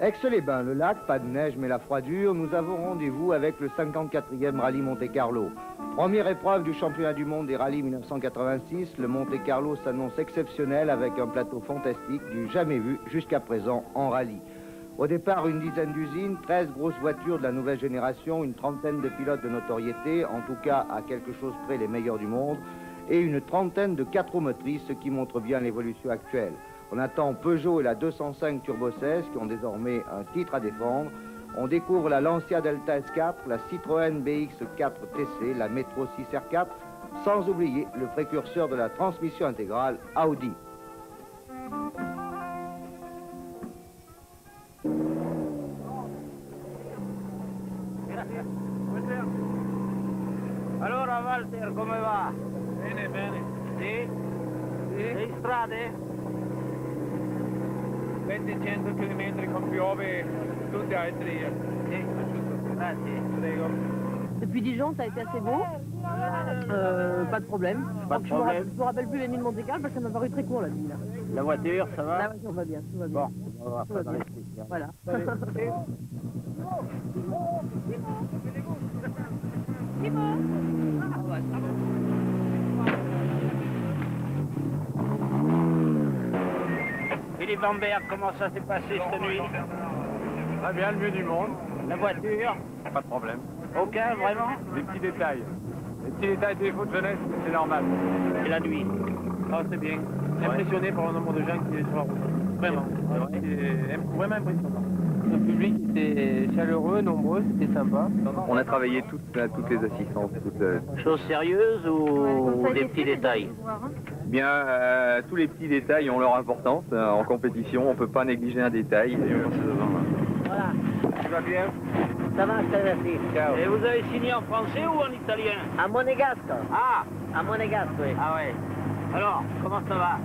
Aix-les-Bains, le lac, pas de neige mais la froidure, nous avons rendez-vous avec le 54e rallye Monte-Carlo. Première épreuve du championnat du monde des rallyes 1986, le Monte-Carlo s'annonce exceptionnel avec un plateau fantastique du jamais vu jusqu'à présent en rallye. Au départ, une dizaine d'usines, 13 grosses voitures de la nouvelle génération, une trentaine de pilotes de notoriété, en tout cas à quelque chose près les meilleurs du monde, et une trentaine de 4 roues motrices, ce qui montre bien l'évolution actuelle. On attend Peugeot et la 205 Turbo 16 qui ont désormais un titre à défendre. On découvre la Lancia Delta S4, la Citroën BX4 TC, la Metro 6 R4, sans oublier le précurseur de la transmission intégrale Audi. Allora Walter, come va? Bene, bene. Sì? Sì. Sei in strade? 700 km quand piove, tutti a Etria. Sì. Grazie. Prego. Depuis Dijon, ça a été assez beau. Pas de problème. Pas de problème. Je me rappelle plus la nuit de Monte-Carlo parce que ça m'a paru très court la nuit. Là. La voiture, ça va? La voiture va bien, tout va bien. Bon, on va Tout va pas bien. rester ici. Voilà. Philippe Vambert, comment ça s'est passé cette nuit? Très bien, le mieux du monde. La voiture? Pas de problème. Aucun, vraiment? Les petits détails. Les petits détails des défauts de jeunesse, c'est normal. Et la nuit? Ah, c'est bien. Impressionné par le nombre de gens qui est sur la route. Vraiment. C'est vraiment impressionnant. Le public était chaleureux, nombreux, c'était sympa. On a travaillé toutes les assistances. Chose sérieuse ou des petits détails? Bien, tous les petits détails ont leur importance. En compétition, on ne peut pas négliger un détail. Voilà. Tu vas bien? Ça va, je te remercie. Ciao. Et vous avez signé en français ou en italien? À Monégasque. Ah! À Monégasque, oui. Ah ouais. Alors, comment ça va?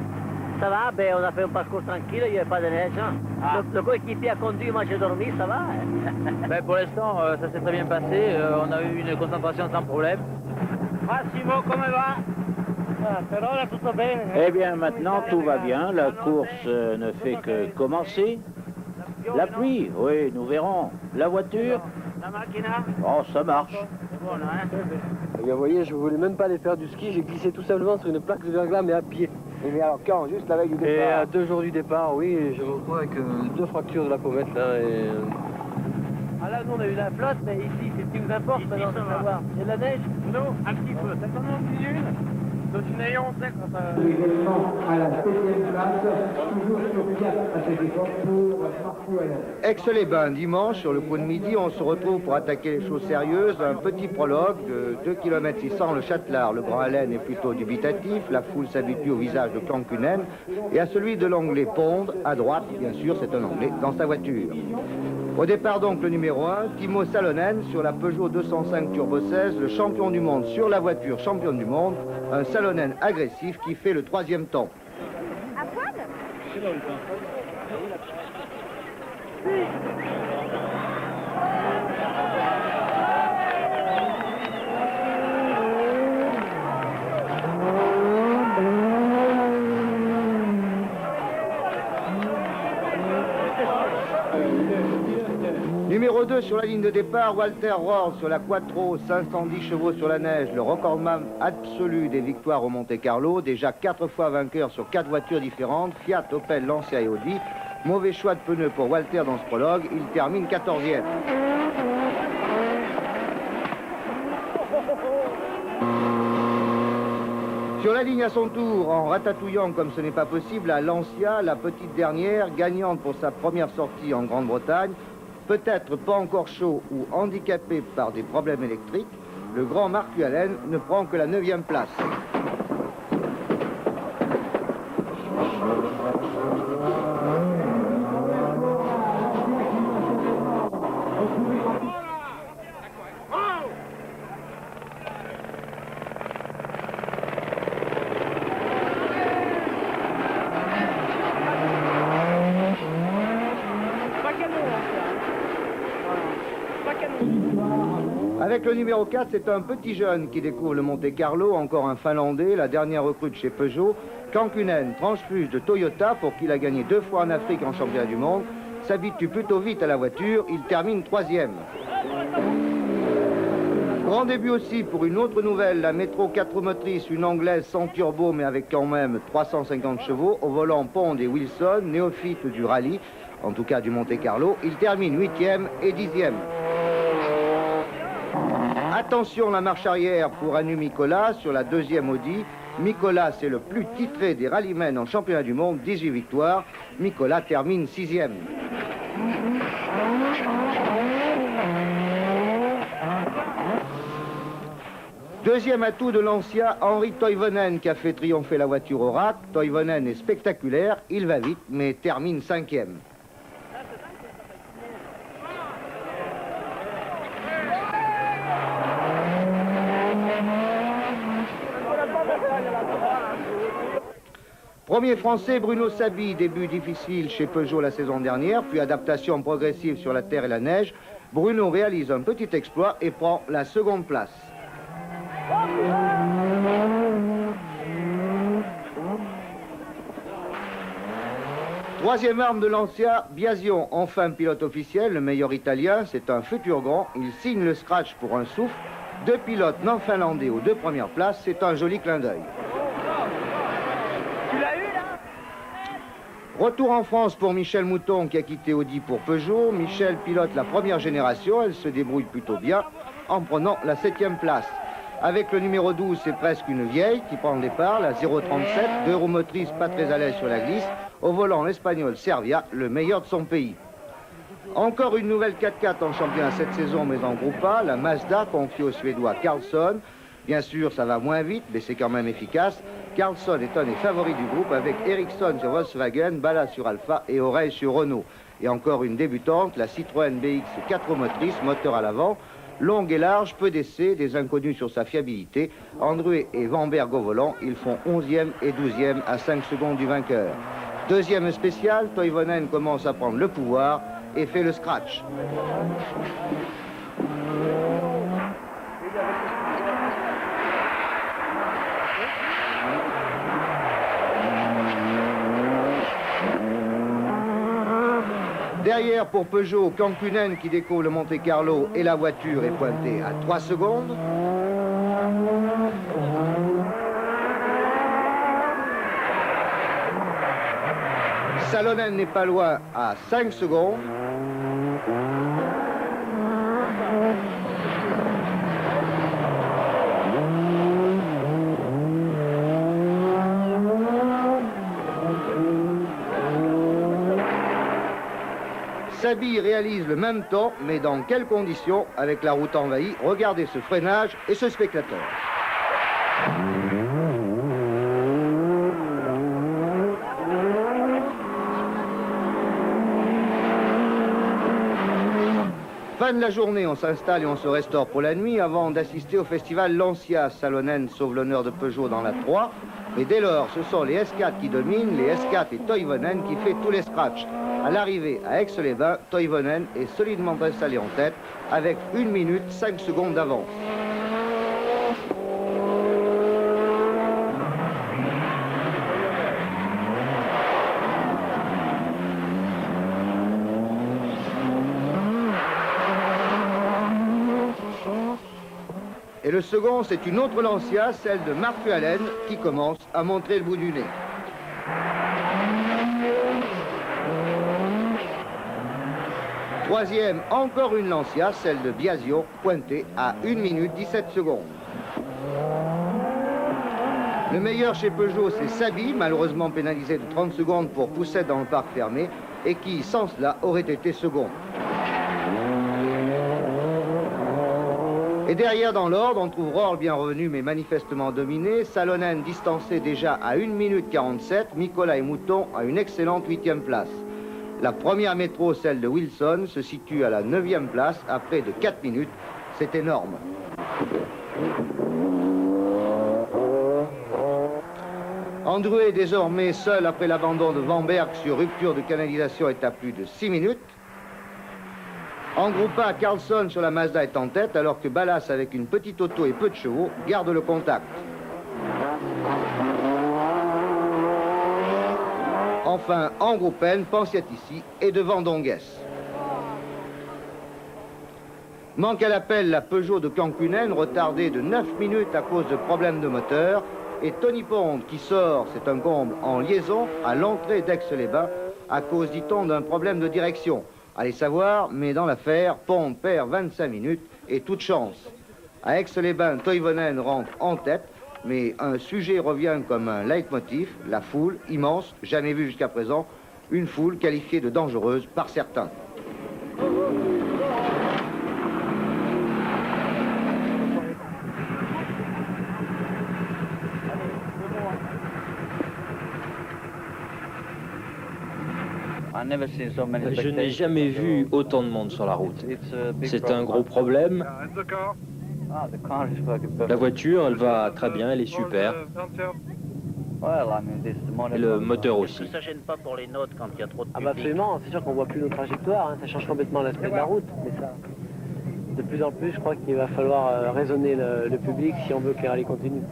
Ça va, ben on a fait un parcours tranquille, il n'y avait pas de neige. Hein. Ah. Le coéquipier a conduit, moi j'ai dormi, ça va. Ben, pour l'instant, ça s'est très bien passé. On a eu une concentration sans problème. Massimo, come va? Per ora tutto bene. Eh bien, maintenant, tout va bien. La course ne fait que commencer. La pluie, oui, nous verrons. La voiture, La macchina? oh, ça marche. C'est bon, hein? Eh bien, vous voyez, je voulais même pas aller faire du ski, j'ai glissé tout simplement sur une plaque de verglas, mais à pied. Mais alors quand? Juste la veille du Et départ? à 2 jours du départ, oui, je me retrouve avec 2 fractures de la pommette, là, et... Ah là, nous on a eu la flotte, mais ici, c'est ce qui nous importe Ici, maintenant ça de va. savoir. Il y a de la neige? Non, un petit peu. Ça commence une. Donc une ayant, c'est quand ça... à la 7e place, toujours sur 4 à cette époque pour Marco Hélène. Aix-les-Bains, dimanche, sur le coup de midi, on se retrouve pour attaquer les choses sérieuses. Un petit prologue de 2 km 600, le Châtelard. Le Grand Hélène est plutôt dubitatif. La foule s'habitue au visage de Cancunen et à celui de l'Anglais Pond. À droite, bien sûr, c'est un Anglais dans sa voiture. Au départ donc le numéro 1, Timo Salonen sur la Peugeot 205 Turbo 16, le champion du monde sur la voiture championne du monde, un Salonen agressif qui fait le 3e temps. À poil? Numéro 2 sur la ligne de départ, Walter Rohr sur la Quattro, 510 chevaux sur la neige, le recordman absolu des victoires au Monte-Carlo, déjà 4 fois vainqueur sur 4 voitures différentes, Fiat, Opel, Lancia et Audi. Mauvais choix de pneus pour Walter dans ce prologue, il termine 14e. Sur la ligne à son tour, en ratatouillant comme ce n'est pas possible, à Lancia, la petite dernière, gagnante pour sa première sortie en Grande-Bretagne, peut-être pas encore chaud ou handicapé par des problèmes électriques, le grand Marc Allen ne prend que la 9e place. Avec le numéro 4, c'est un petit jeune qui découvre le Monte-Carlo, encore un Finlandais, la dernière recrue de chez Peugeot. Cancunen, transfuge de Toyota, pour qui il a gagné 2 fois en Afrique en championnat du monde. s'habitue plutôt vite à la voiture, il termine 3e. Grand début aussi pour une autre nouvelle, la Métro 4 roues motrices, une anglaise sans turbo mais avec quand même 350 chevaux, au volant Pond et Wilson, néophyte du rallye, en tout cas du Monte-Carlo. Il termine 8e et 10e. Attention, la marche arrière pour Anu Mikola sur la 2e Audi. Mikola, c'est le plus titré des rallymen en championnat du monde, 18 victoires. Mikola termine 6e. Deuxième atout de Lancia, Henri Toivonen qui a fait triompher la voiture au rack. Toivonen est spectaculaire, il va vite mais termine 5e. Premier Français, Bruno Sabi, début difficile chez Peugeot la saison dernière, puis adaptation progressive sur la terre et la neige. Bruno réalise un petit exploit et prend la 2e place. Troisième arme de Lancia, Biasion, enfin pilote officiel, le meilleur italien, c'est un futur grand, il signe le scratch pour un souffle. 2 pilotes non finlandais aux 2 premières places, c'est un joli clin d'œil. Retour en France pour Michel Mouton qui a quitté Audi pour Peugeot. Michel pilote la première génération, elle se débrouille plutôt bien en prenant la 7e place. Avec le numéro 12, c'est presque une vieille qui prend le départ, la 037, 2 roues motrices pas très à l'aise sur la glisse. Au volant, l'Espagnol Servia, le meilleur de son pays. Encore une nouvelle 4x4 en championnat cette saison, mais en groupe A, la Mazda confiée au Suédois Carlsson. Bien sûr, ça va moins vite, mais c'est quand même efficace. Carlsson est un des favoris du groupe avec Ericsson sur Volkswagen, Bala sur Alfa et Oreille sur Renault. Et encore une débutante, la Citroën BX 4 roues motrices, moteur à l'avant. Longue et large, peu d'essais, des inconnus sur sa fiabilité. Andruet et Vanberg au volant, ils font 11e et 12e à 5 secondes du vainqueur. Deuxième spécial, Toivonen commence à prendre le pouvoir et fait le scratch. Derrière pour Peugeot, Kankunen qui découvre le Monte-Carlo et la voiture est pointée à 3 secondes. Salonen n'est pas loin à 5 secondes. Sabi réalise le même temps, mais dans quelles conditions avec la route envahie? Regardez ce freinage et ce spectateur. Fin de la journée, on s'installe et on se restaure pour la nuit avant d'assister au festival Lancia. Salonen sauve l'honneur de Peugeot dans la 3. Mais dès lors, ce sont les S4 qui dominent, les S4 et Toivonen qui fait tous les scratchs. À l'arrivée à Aix-les-Bains, Toivonen est solidement installé en tête avec 1 minute 5 secondes d'avance. Et le second, c'est une autre Lancia, celle de Marc Fualen, qui commence à montrer le bout du nez. Troisième, encore une Lancia, celle de Biasio, pointée à 1 minute 17 secondes. Le meilleur chez Peugeot, c'est Sabi, malheureusement pénalisé de 30 secondes pour poussette dans le parc fermé, et qui, sans cela, aurait été second. Et derrière, dans l'ordre, on trouve Rohr bien revenu, mais manifestement dominé. Salonen distancé déjà à 1 minute 47. Mikola et Mouton à une excellente 8e place. La première métro, celle de Wilson, se situe à la 9e place à près de 4 minutes. C'est énorme. Andruet, désormais seul après l'abandon de Vanberg sur rupture de canalisation, est à plus de 6 minutes. En groupe A, Carlsson sur la Mazda est en tête, alors que Ballas, avec une petite auto et peu de chevaux, garde le contact. En Enfin, Angroupen, Pensiat-Ici et devant Dongues. Manque à l'appel la Peugeot de Cancunen, retardée de 9 minutes à cause de problèmes de moteur. Et Tony Pond qui sort, c'est un comble, en liaison à l'entrée d'Aix-les-Bains à cause, dit-on, d'un problème de direction. Allez savoir, mais dans l'affaire, Pond perd 25 minutes et toute chance. À Aix-les-Bains, Toivonen rentre en tête, mais un sujet revient comme un leitmotiv, la foule, immense, jamais vue jusqu'à présent, une foule qualifiée de dangereuse par certains. Je n'ai jamais vu autant de monde sur la route. C'est un gros problème. La voiture, elle va très bien, elle est super. Et le moteur aussi. Ça gêne pas pour les notes quand il y a trop de Ah bah public. absolument, c'est sûr qu'on voit plus nos trajectoires, hein. Ça change complètement l'aspect de la route, mais ça, de plus en plus, je crois qu'il va falloir raisonner le public si on veut que les rallyes continuent.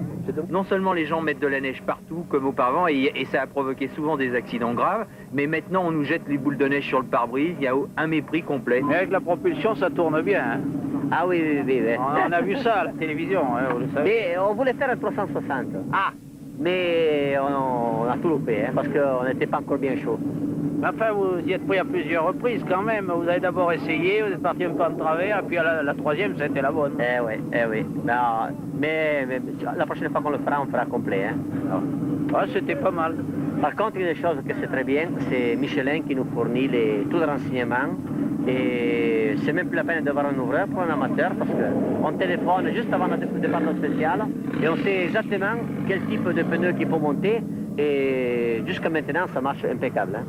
Non seulement les gens mettent de la neige partout, comme auparavant, et ça a provoqué souvent des accidents graves, mais maintenant on nous jette les boules de neige sur le pare-brise, il y a un mépris complet. Mais avec la propulsion, ça tourne bien. Hein. Ah oui, oui, oui. oui. On a vu ça à la télévision, hein, vous le savez. Mais on voulait faire un 360. Ah, mais on a tout loupé, hein, parce qu'on n'était pas encore bien chaud. Enfin, vous y êtes pris à plusieurs reprises quand même. Vous avez d'abord essayé, vous êtes parti un peu en travers, et puis à la troisième, c'était la bonne. Eh oui. Non, mais la prochaine fois qu'on le fera, on fera complet. Hein. Ah, c'était pas mal. Par contre, il y a des choses que c'est très bien, c'est Michelin qui nous fournit tous les renseignements. Et c'est même plus la peine d'avoir un ouvreur pour un amateur parce qu'on téléphone juste avant le départ spécial et on sait exactement quel type de pneu qu'il faut monter. Et jusqu'à maintenant, ça marche impeccable. Hein.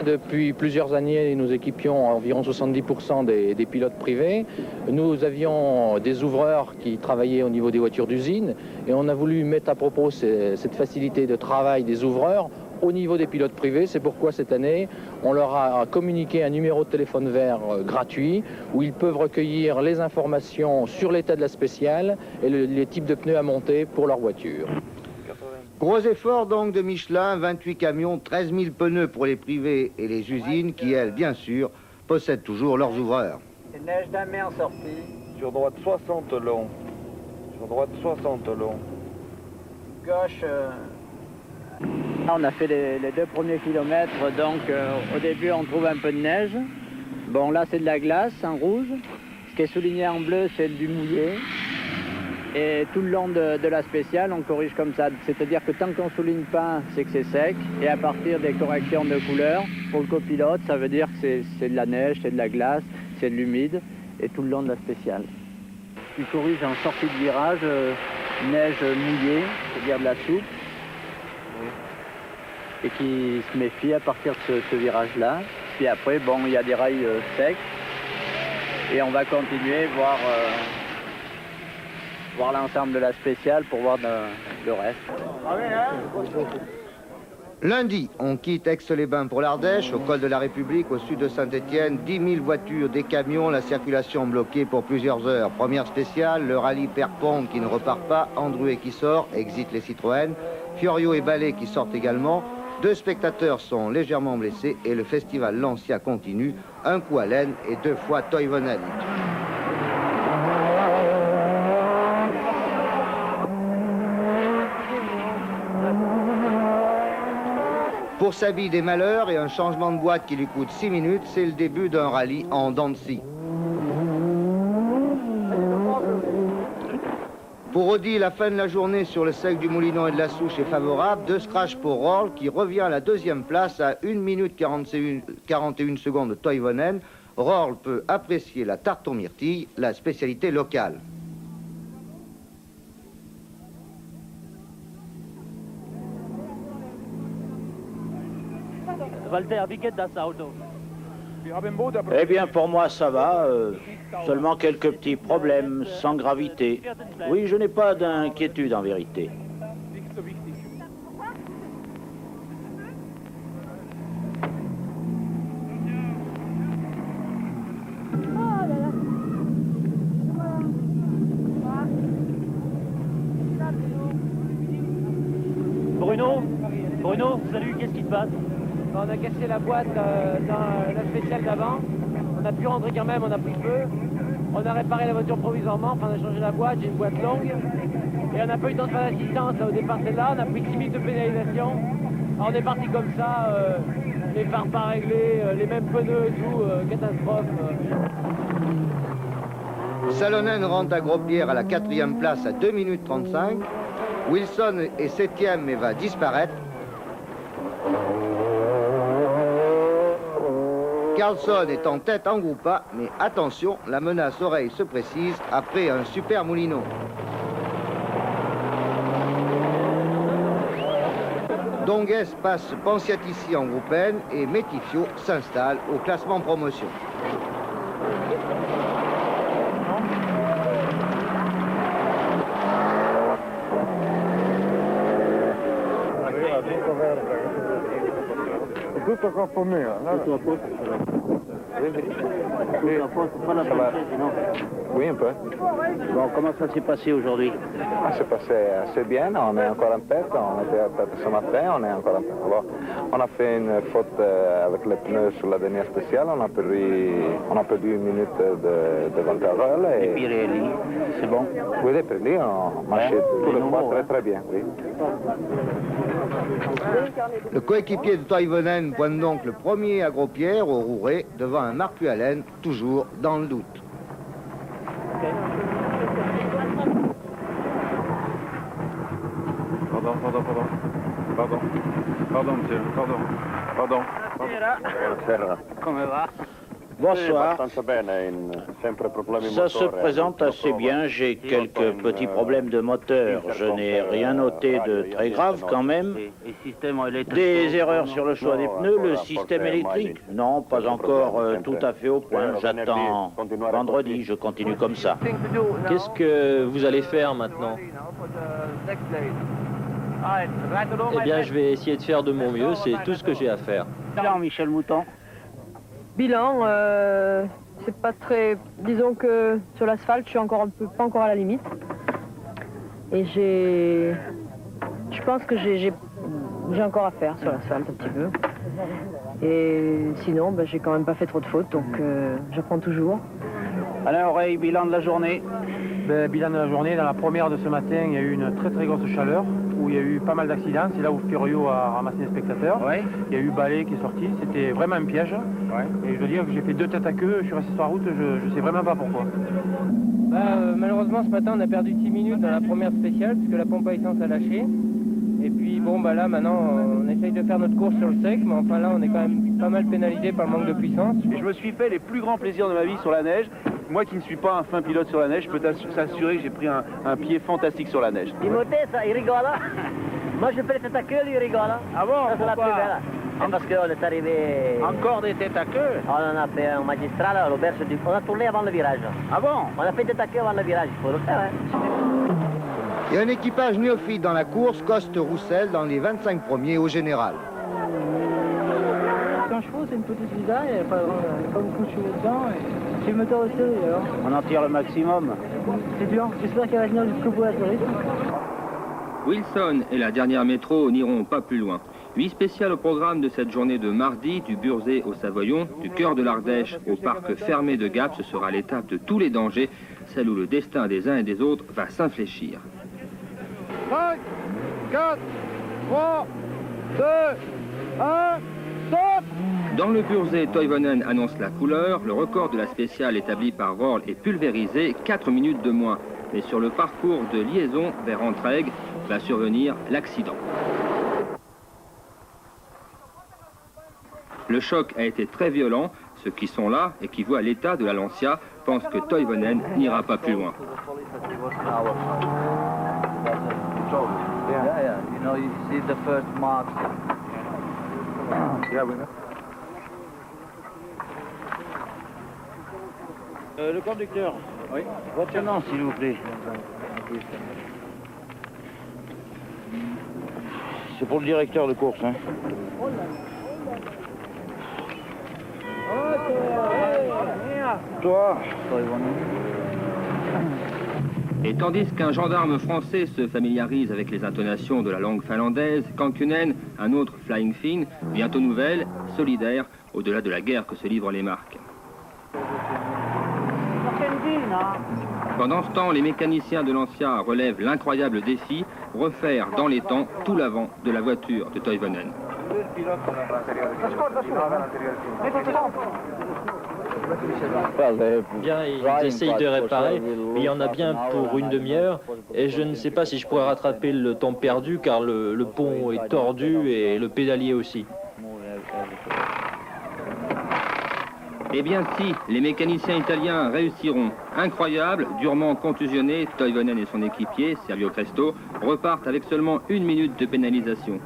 Depuis plusieurs années, nous équipions environ 70% des pilotes privés. Nous avions des ouvreurs qui travaillaient au niveau des voitures d'usine et on a voulu mettre à propos cette facilité de travail des ouvreurs au niveau des pilotes privés. C'est pourquoi cette année, on leur a communiqué un numéro de téléphone vert gratuit où ils peuvent recueillir les informations sur l'état de la spéciale et les types de pneus à monter pour leur voiture. Gros effort donc de Michelin, 28 camions, 13 000 pneus pour les privés et les usines qui, elles, bien sûr, possèdent toujours leurs ouvreurs. Neige d'un mai en sortie. Sur droite 60 long. Sur droite 60 long. Gauche. On a fait les 2 premiers kilomètres, donc au début on trouve un peu de neige. Bon là c'est de la glace en rouge. Ce qui est souligné en bleu c'est du mouillé. Et tout le long de la spéciale, on corrige comme ça. C'est-à-dire que tant qu'on ne souligne pas, c'est que c'est sec. Et à partir des corrections de couleur, pour le copilote, ça veut dire que c'est de la neige, c'est de la glace, c'est de l'humide. Et tout le long de la spéciale. Il corrige en sortie de virage, neige mouillée, c'est-à-dire de la soupe. Et qui se méfie à partir de ce virage-là. Puis après, bon, il y a des rails secs. Et on va continuer, voir l'ensemble de la spéciale pour voir le reste. Lundi, on quitte Aix-les-Bains pour l'Ardèche, au col de la République, au sud de Saint-Étienne. 10 000 voitures, des camions, la circulation bloquée pour plusieurs heures. Première spéciale, le rallye Père-Pont qui ne repart pas, Androuet qui sort, exit les Citroën, Fiorio et Ballet qui sortent également. 2 spectateurs sont légèrement blessés et le festival Lancia continue, un coup à Laine et 2 fois Toivonen. Pour Sabi, des malheurs et un changement de boîte qui lui coûte 6 minutes, c'est le début d'un rallye en dents de scie. Pour Audi, la fin de la journée sur le sec du Moulinon et de la Souche est favorable. 2 scratchs pour Roll qui revient à la 2e place à 1 minute 41 secondes de Toivonen. Roll peut apprécier la tarte aux myrtilles, la spécialité locale. Walter, wie geht das Auto? Eh bien, pour moi, ça va. Seulement quelques petits problèmes, sans gravité. Oui, je n'ai pas d'inquiétude, en vérité. salut, qu'est-ce qui se passe? On a cassé la boîte dans la spéciale d'avant. On a pu rentrer quand même, on a pris feu. On a réparé la voiture provisoirement, enfin, on a changé la boîte, j'ai une boîte longue. Et on n'a pas eu le temps de faire l'assistance. Au départ, c'est là, on a pris 10 minutes de pénalisation. Alors, on est parti comme ça, les phares pas réglés, les mêmes pneus et tout, catastrophe. Salonen rentre à Gros-Pierre à la 4e place à 2 minutes 35. Wilson est 7e mais va disparaître. Carlson est en tête en groupe A, mais attention, la menace oreille se précise après un super Moulineau. Dongues passe Pensiatici en groupe N et Métifio s'installe au classement promotion. Tutto a corpo mio, Tutto a posto? Tutto a posto, pas la française, non? Oui, un peu. Bon, comment ça s'est passé aujourd'hui? Ah, c'est passé assez bien, on est encore en tête, on était à tête ce matin, on est encore en tête. Alors, on a fait une faute avec les pneus sur la dernière spéciale, on a perdu une minute de intervalle. Et puis Pirelli, c'est bon? Oui, les Pirelli, on marchait tous les trois très très bien, oui. Le coéquipier de Toivonen pointe donc le premier à Gros-Pierre au Rouret devant un Marc Pualen, toujours dans le doute. Pardon, monsieur, pardon. Come va? Bonsoir. Ça se présente assez bien, j'ai quelques petits problèmes de moteur. Je n'ai rien noté de très grave quand même. Des erreurs sur le choix des pneus, le système électrique? Non, pas encore tout à fait au point. J'attends vendredi, je continue comme ça. Qu'est-ce que vous allez faire maintenant? Eh bien, je vais essayer de faire de mon mieux, c'est tout ce que j'ai à faire. Bilan, Michel Mouton. Bilan, c'est pas très... Disons que sur l'asphalte, je suis encore pas encore à la limite. Et je pense que j'ai encore à faire sur l'asphalte un petit peu. Et sinon, j'ai quand même pas fait trop de fautes, donc j'apprends toujours. Alain Oreille, bilan de la journée. Bilan de la journée, dans la première de ce matin, il y a eu une très très grosse chaleur, où il y a eu pas mal d'accidents. C'est là où Furio a ramassé les spectateurs. Ouais. Il y a eu Ballet qui est sorti, c'était vraiment un piège. Ouais. Et je dois dire que j'ai fait 2 têtes à queue, je suis resté sur la route, je sais vraiment pas pourquoi. Malheureusement, ce matin, on a perdu 10 minutes dans la première spéciale, puisque la pompe à essence a lâché. Et puis là maintenant on essaye de faire notre course sur le sec, mais enfin là on est quand même pas mal pénalisé par le manque de puissance. Et je me suis fait les plus grands plaisirs de ma vie sur la neige. Moi qui ne suis pas un fin pilote sur la neige, je peux t'assurer que j'ai pris un pied fantastique sur la neige. Timothée, ça, il rigole. Moi je fais les têtes à queue, lui il rigole. Ah bon? Ça, c'est la plus belle. C'est parce qu'on est arrivé... Encore des têtes à queue? On en a fait un magistral à l'auberge du... On a tourné avant le virage. Ah bon? On a fait des têtes à queue avant le virage, il faut le faire. Il y a un équipage néophyte dans la course, Coste-Roussel dans les 25 premiers au général. 100 chevaux, c'est une petite Lisa, il n'y a pas beaucoup de chevaux dedans. C'est le moteur aussi, alors. On en tire le maximum. C'est dur, j'espère qu'elle va tenir jusqu'au bout à ce rythme. Wilson et la dernière métro n'iront pas plus loin. 8 spéciales au programme de cette journée de mardi, du Burzet au Savoyon, du cœur de l'Ardèche au parc fermé de Gap. Ce sera l'étape de tous les dangers, celle où le destin des uns et des autres va s'infléchir. 5, 4, 3, 2, 1, stop! Dans le Burzet, Toivonen annonce la couleur. Le record de la spéciale établi par Roll est pulvérisé, 4 minutes de moins. Mais sur le parcours de liaison vers Entraigues va survenir l'accident. Le choc a été très violent. Ceux qui sont là et qui voient l'état de la Lancia pensent que Toivonen n'ira pas plus loin. Le conducteur, oui. Votre nom, s'il vous plaît. C'est pour le directeur de course, hein. Toi. Et tandis qu'un gendarme français se familiarise avec les intonations de la langue finlandaise, Kankkunen, un autre Flying Finn, bientôt nouvelle, solidaire, au-delà de la guerre que se livrent les marques. Pendant ce temps, les mécaniciens de Lancia relèvent l'incroyable défi, refaire dans les temps tout l'avant de la voiture de Toivonen. Bien, ils essayent de réparer, mais il y en a bien pour une demi-heure, et je ne sais pas si je pourrais rattraper le temps perdu, car le pont est tordu et le pédalier aussi. Eh bien si, les mécaniciens italiens réussiront. Incroyable, durement contusionné, Toivonen et son équipier, Sergio Cresto, repartent avec seulement 1 minute de pénalisation.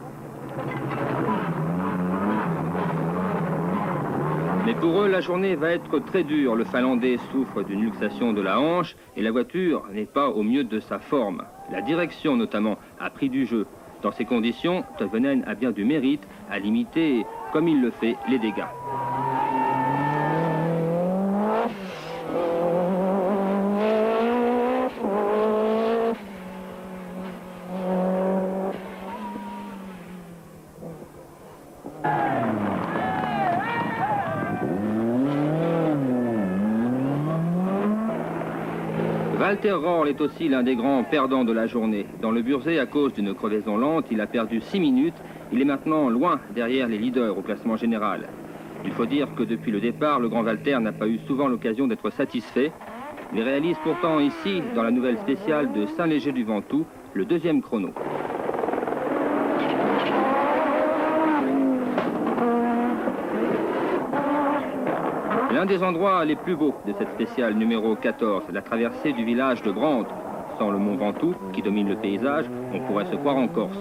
Mais pour eux, la journée va être très dure. Le Finlandais souffre d'une luxation de la hanche et la voiture n'est pas au mieux de sa forme. La direction, notamment, a pris du jeu. Dans ces conditions, Toivonen a bien du mérite à limiter, comme il le fait, les dégâts. Walter Röhrl est aussi l'un des grands perdants de la journée. Dans le Burzee, à cause d'une crevaison lente, il a perdu 6 minutes. Il est maintenant loin derrière les leaders au classement général. Il faut dire que depuis le départ, le grand Walter n'a pas eu souvent l'occasion d'être satisfait. Il réalise pourtant ici, dans la nouvelle spéciale de Saint-Léger-du-Ventoux, le 2e chrono. L'un des endroits les plus beaux de cette spéciale numéro 14, la traversée du village de Brandt. Sans le mont Ventoux, qui domine le paysage, on pourrait se croire en Corse.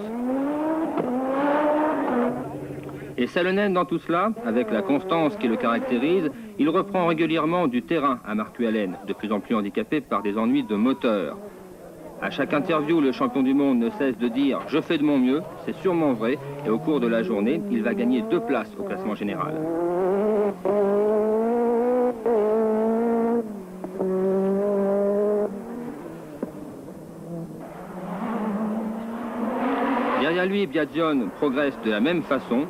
Et Salonen dans tout cela, avec la constance qui le caractérise, il reprend régulièrement du terrain à Marcualen, de plus en plus handicapé par des ennuis de moteur. À chaque interview, le champion du monde ne cesse de dire « Je fais de mon mieux », c'est sûrement vrai, et au cours de la journée, il va gagner 2 places au classement général. Derrière lui, Biagion progresse de la même façon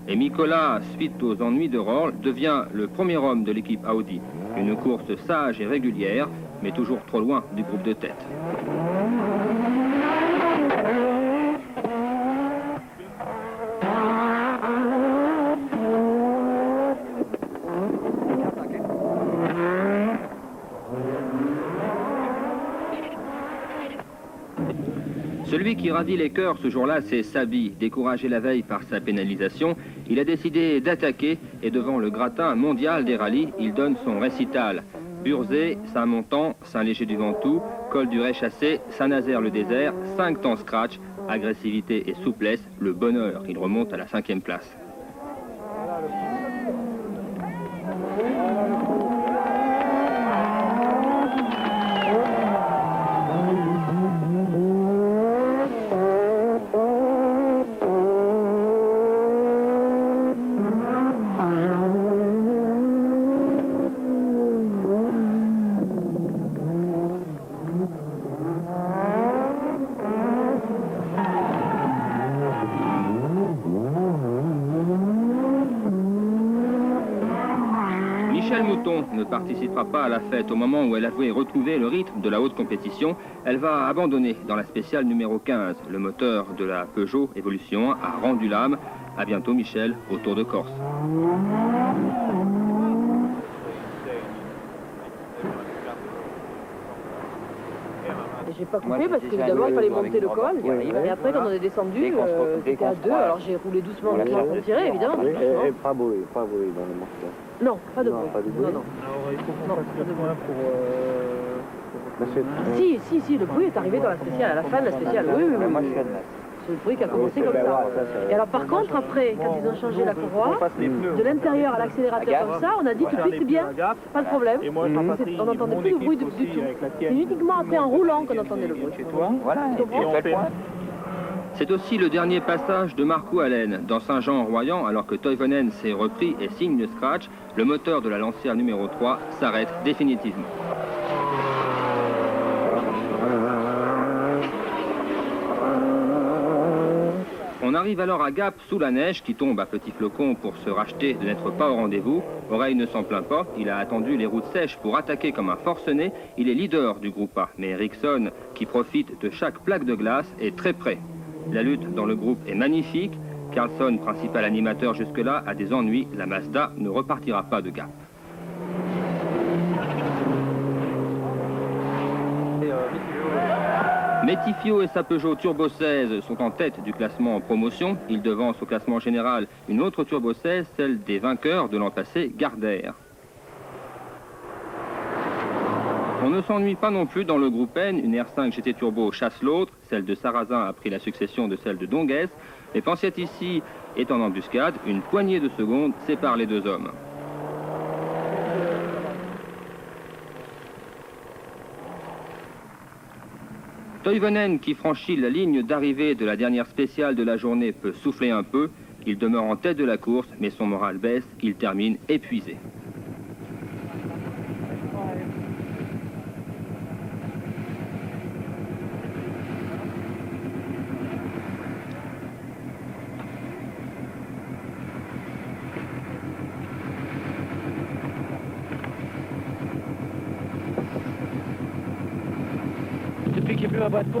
et Mikola, suite aux ennuis de Röhrl, devient le premier homme de l'équipe Audi. Une course sage et régulière, mais toujours trop loin du groupe de tête. Celui qui ravit les cœurs ce jour-là, c'est Sabi. Découragé la veille par sa pénalisation, il a décidé d'attaquer et devant le gratin mondial des rallyes, il donne son récital. Burzee, Saint-Montan, Saint-Léger-du-Ventoux, Col du Ré-Chassé, Saint-Nazaire-le-Désert, 5 temps scratch, agressivité et souplesse, le bonheur. Il remonte à la 5e place. Michèle Mouton ne participera pas à la fête. Au moment où elle a voué retrouver le rythme de la haute compétition, elle va abandonner dans la spéciale numéro 15. Le moteur de la Peugeot Evolution 1 a rendu l'âme. À bientôt Michèle, au Tour de Corse. J'ai pas coupé parce que d'abord il fallait monter le col et après quand on est descendu c'était à 2, alors j'ai roulé doucement pour tirer évidemment. Et pas bruit dans le moteur. Non, pas de bruit. Non. Alors il faut qu'on fasse le point pour... Si, le bruit est arrivé dans la spéciale, à la fin de la spéciale, oui. C'est le bruit qui a commencé comme ça. Et alors par contre après, quand ils ont changé la courroie, de l'intérieur à l'accélérateur comme ça, on a dit tout de suite c'est bien, pas de problème. On n'entendait plus le bruit du tout. C'est uniquement après en roulant qu'on entendait le bruit. C'est aussi le dernier passage de Marcualen dans Saint-Jean-en-Royan, alors que Toivonen s'est repris et signe le scratch, le moteur de la Lancia numéro 3 s'arrête définitivement. On arrive alors à Gap sous la neige qui tombe à petits flocons pour se racheter de n'être pas au rendez-vous. Oreille ne s'en plaint pas, il a attendu les routes sèches pour attaquer comme un forcené. Il est leader du groupe A, mais Ericsson, qui profite de chaque plaque de glace, est très près. La lutte dans le groupe est magnifique. Carlson, principal animateur jusque-là, a des ennuis. La Mazda ne repartira pas de Gap. Métifio et sa Peugeot Turbo 16 sont en tête du classement en promotion. Ils devancent au classement général une autre Turbo 16, celle des vainqueurs de l'an passé, Gardère. On ne s'ennuie pas non plus dans le groupe N. Une R5 GT Turbo chasse l'autre. Celle de Sarrazin a pris la succession de celle de Donguès. Mais Pensiat-Ici est en embuscade. Une poignée de secondes sépare les deux hommes. Toivonen, qui franchit la ligne d'arrivée de la dernière spéciale de la journée, peut souffler un peu. Il demeure en tête de la course, mais son moral baisse. Il termine épuisé.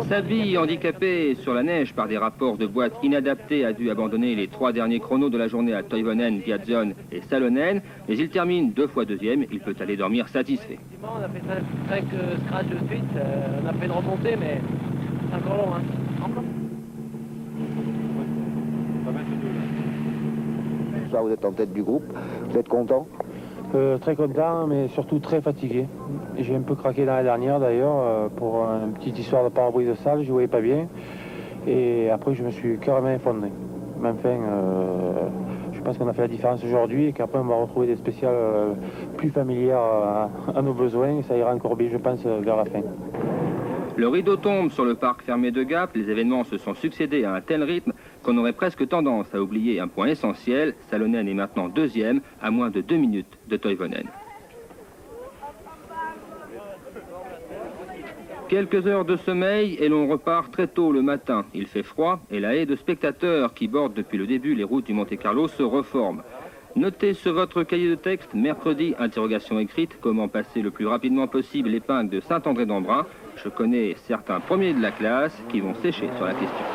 Savy, handicapé sur la neige par des rapports de boîte inadaptés, a dû abandonner les 3 derniers chronos de la journée à Toivonen, Biatzon et Salonen, mais il termine 2 fois deuxième. Il peut aller dormir satisfait. On a fait 5 scratchs de suite, on a fait une remontée, mais c'est encore long. Hein. Ce soir, vous êtes en tête du groupe, vous êtes content? Très content, mais surtout très fatigué. J'ai un peu craqué l'année dernière d'ailleurs pour une petite histoire de pare-brise de salle, je ne voyais pas bien. Et après, je me suis carrément effondré. Mais enfin, je pense qu'on a fait la différence aujourd'hui et qu'après, on va retrouver des spéciales plus familières à nos besoins et ça ira encore bien, je pense, vers la fin. Le rideau tombe sur le parc fermé de Gap. Les événements se sont succédés à un tel rythme qu'on aurait presque tendance à oublier un point essentiel. Salonen est maintenant deuxième, à moins de 2 minutes de Toivonen. Quelques heures de sommeil et l'on repart très tôt le matin. Il fait froid et la haie de spectateurs qui bordent depuis le début les routes du Monte-Carlo se reforme. Notez sur votre cahier de texte, mercredi, interrogation écrite, comment passer le plus rapidement possible l'épingle de Saint-André-d'Embrun. Je connais certains premiers de la classe qui vont sécher sur la question.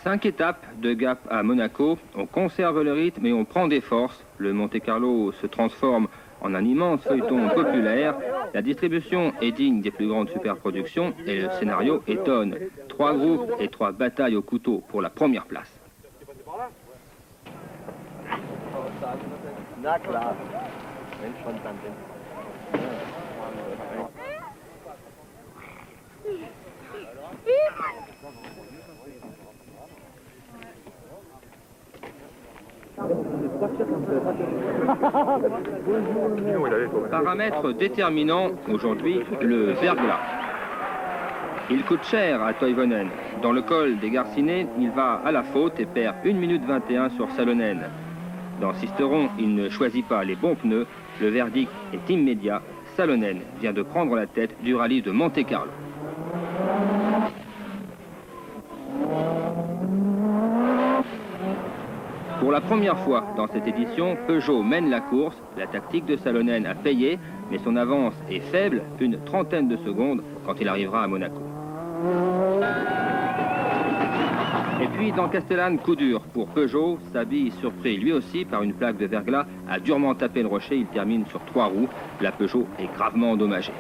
Cinq étapes de Gap à Monaco. On conserve le rythme et on prend des forces. Le Monte-Carlo se transforme en un immense feuilleton populaire. La distribution est digne des plus grandes superproductions et le scénario étonne. 3 groupes et 3 batailles au couteau pour la première place. Paramètre déterminant aujourd'hui, le verglas. Il coûte cher à Toivonen. Dans le col des Garcinets, il va à la faute et perd 1 minute 21 sur Salonen. Dans Sisteron, il ne choisit pas les bons pneus. Le verdict est immédiat. Salonen vient de prendre la tête du rallye de Monte-Carlo. Pour la première fois dans cette édition, Peugeot mène la course. La tactique de Salonen a payé, mais son avance est faible, une trentaine de secondes, quand il arrivera à Monaco. Et puis dans Castellane, coup dur pour Peugeot. Saby, surpris lui aussi par une plaque de verglas, a durement tapé le rocher. Il termine sur 3 roues. La Peugeot est gravement endommagée.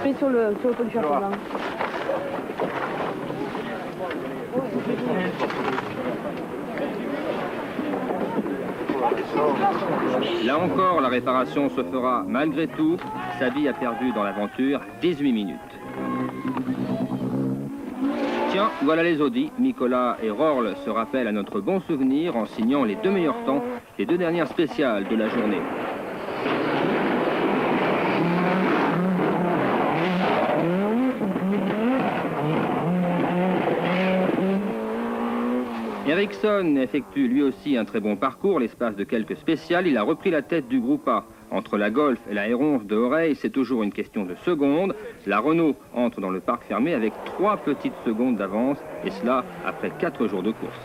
Mais sur le pot du chapeau blanc. Là encore, la réparation se fera malgré tout. Saby a perdu dans l'aventure 18 minutes. Tiens, voilà les Audi. Nicolas et Rorl se rappellent à notre bon souvenir en signant les 2 meilleurs temps, les 2 dernières spéciales de la journée. Ericsson effectue lui aussi un très bon parcours. L'espace de quelques spéciales, il a repris la tête du groupe A. Entre la Golf et la R11 de Oreille, c'est toujours une question de secondes. La Renault entre dans le parc fermé avec 3 petites secondes d'avance, et cela après 4 jours de course.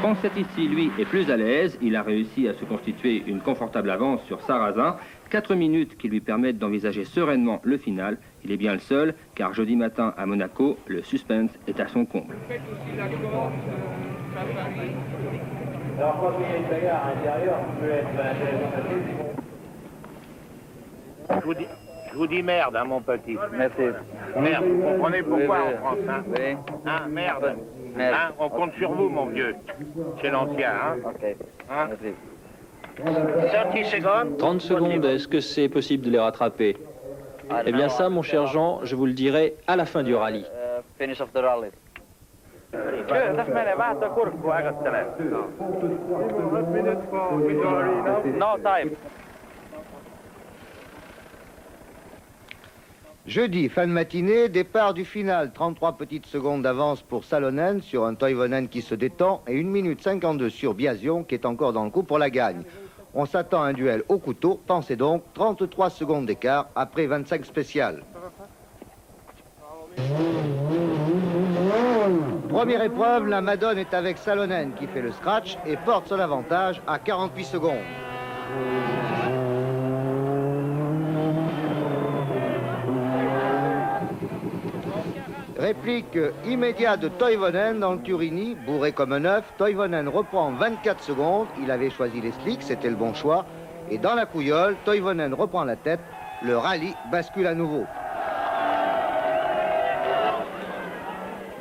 Ponsatici, lui, est plus à l'aise. Il a réussi à se constituer une confortable avance sur Sarrazin. 4 minutes qui lui permettent d'envisager sereinement le final. Il est bien le seul, car jeudi matin à Monaco, le suspense est à son comble. Alors quand il y a une bagarre à l'intérieur, peut être intéressant. Je vous dis merde, hein, mon petit. Merci. Merde, vous comprenez pourquoi en France, hein? Oui. Hein, merde. Hein, on compte sur vous, mon vieux. Chez l'ancien, hein? Ok. Hein? Merci. 30 secondes. 30 secondes, est-ce que c'est possible de les rattraper? Eh bien ça, mon cher Jean, je vous le dirai à la fin du rallye. Finish of the rally. No time. Jeudi, fin de matinée, départ du final. 33 petites secondes d'avance pour Salonen sur un Toivonen qui se détend et 1 minute 52 sur Biasion qui est encore dans le coup pour la gagne. On s'attend à un duel au couteau. Pensez donc 33 secondes d'écart après 25 spéciales. Première épreuve, la Madone est avec Salonen qui fait le scratch et porte son avantage à 48 secondes. Réplique immédiate de Toivonen dans le Turini, bourré comme un œuf. Toivonen reprend 24 secondes. Il avait choisi les slicks, c'était le bon choix. Et dans la couillole, Toivonen reprend la tête. Le rallye bascule à nouveau.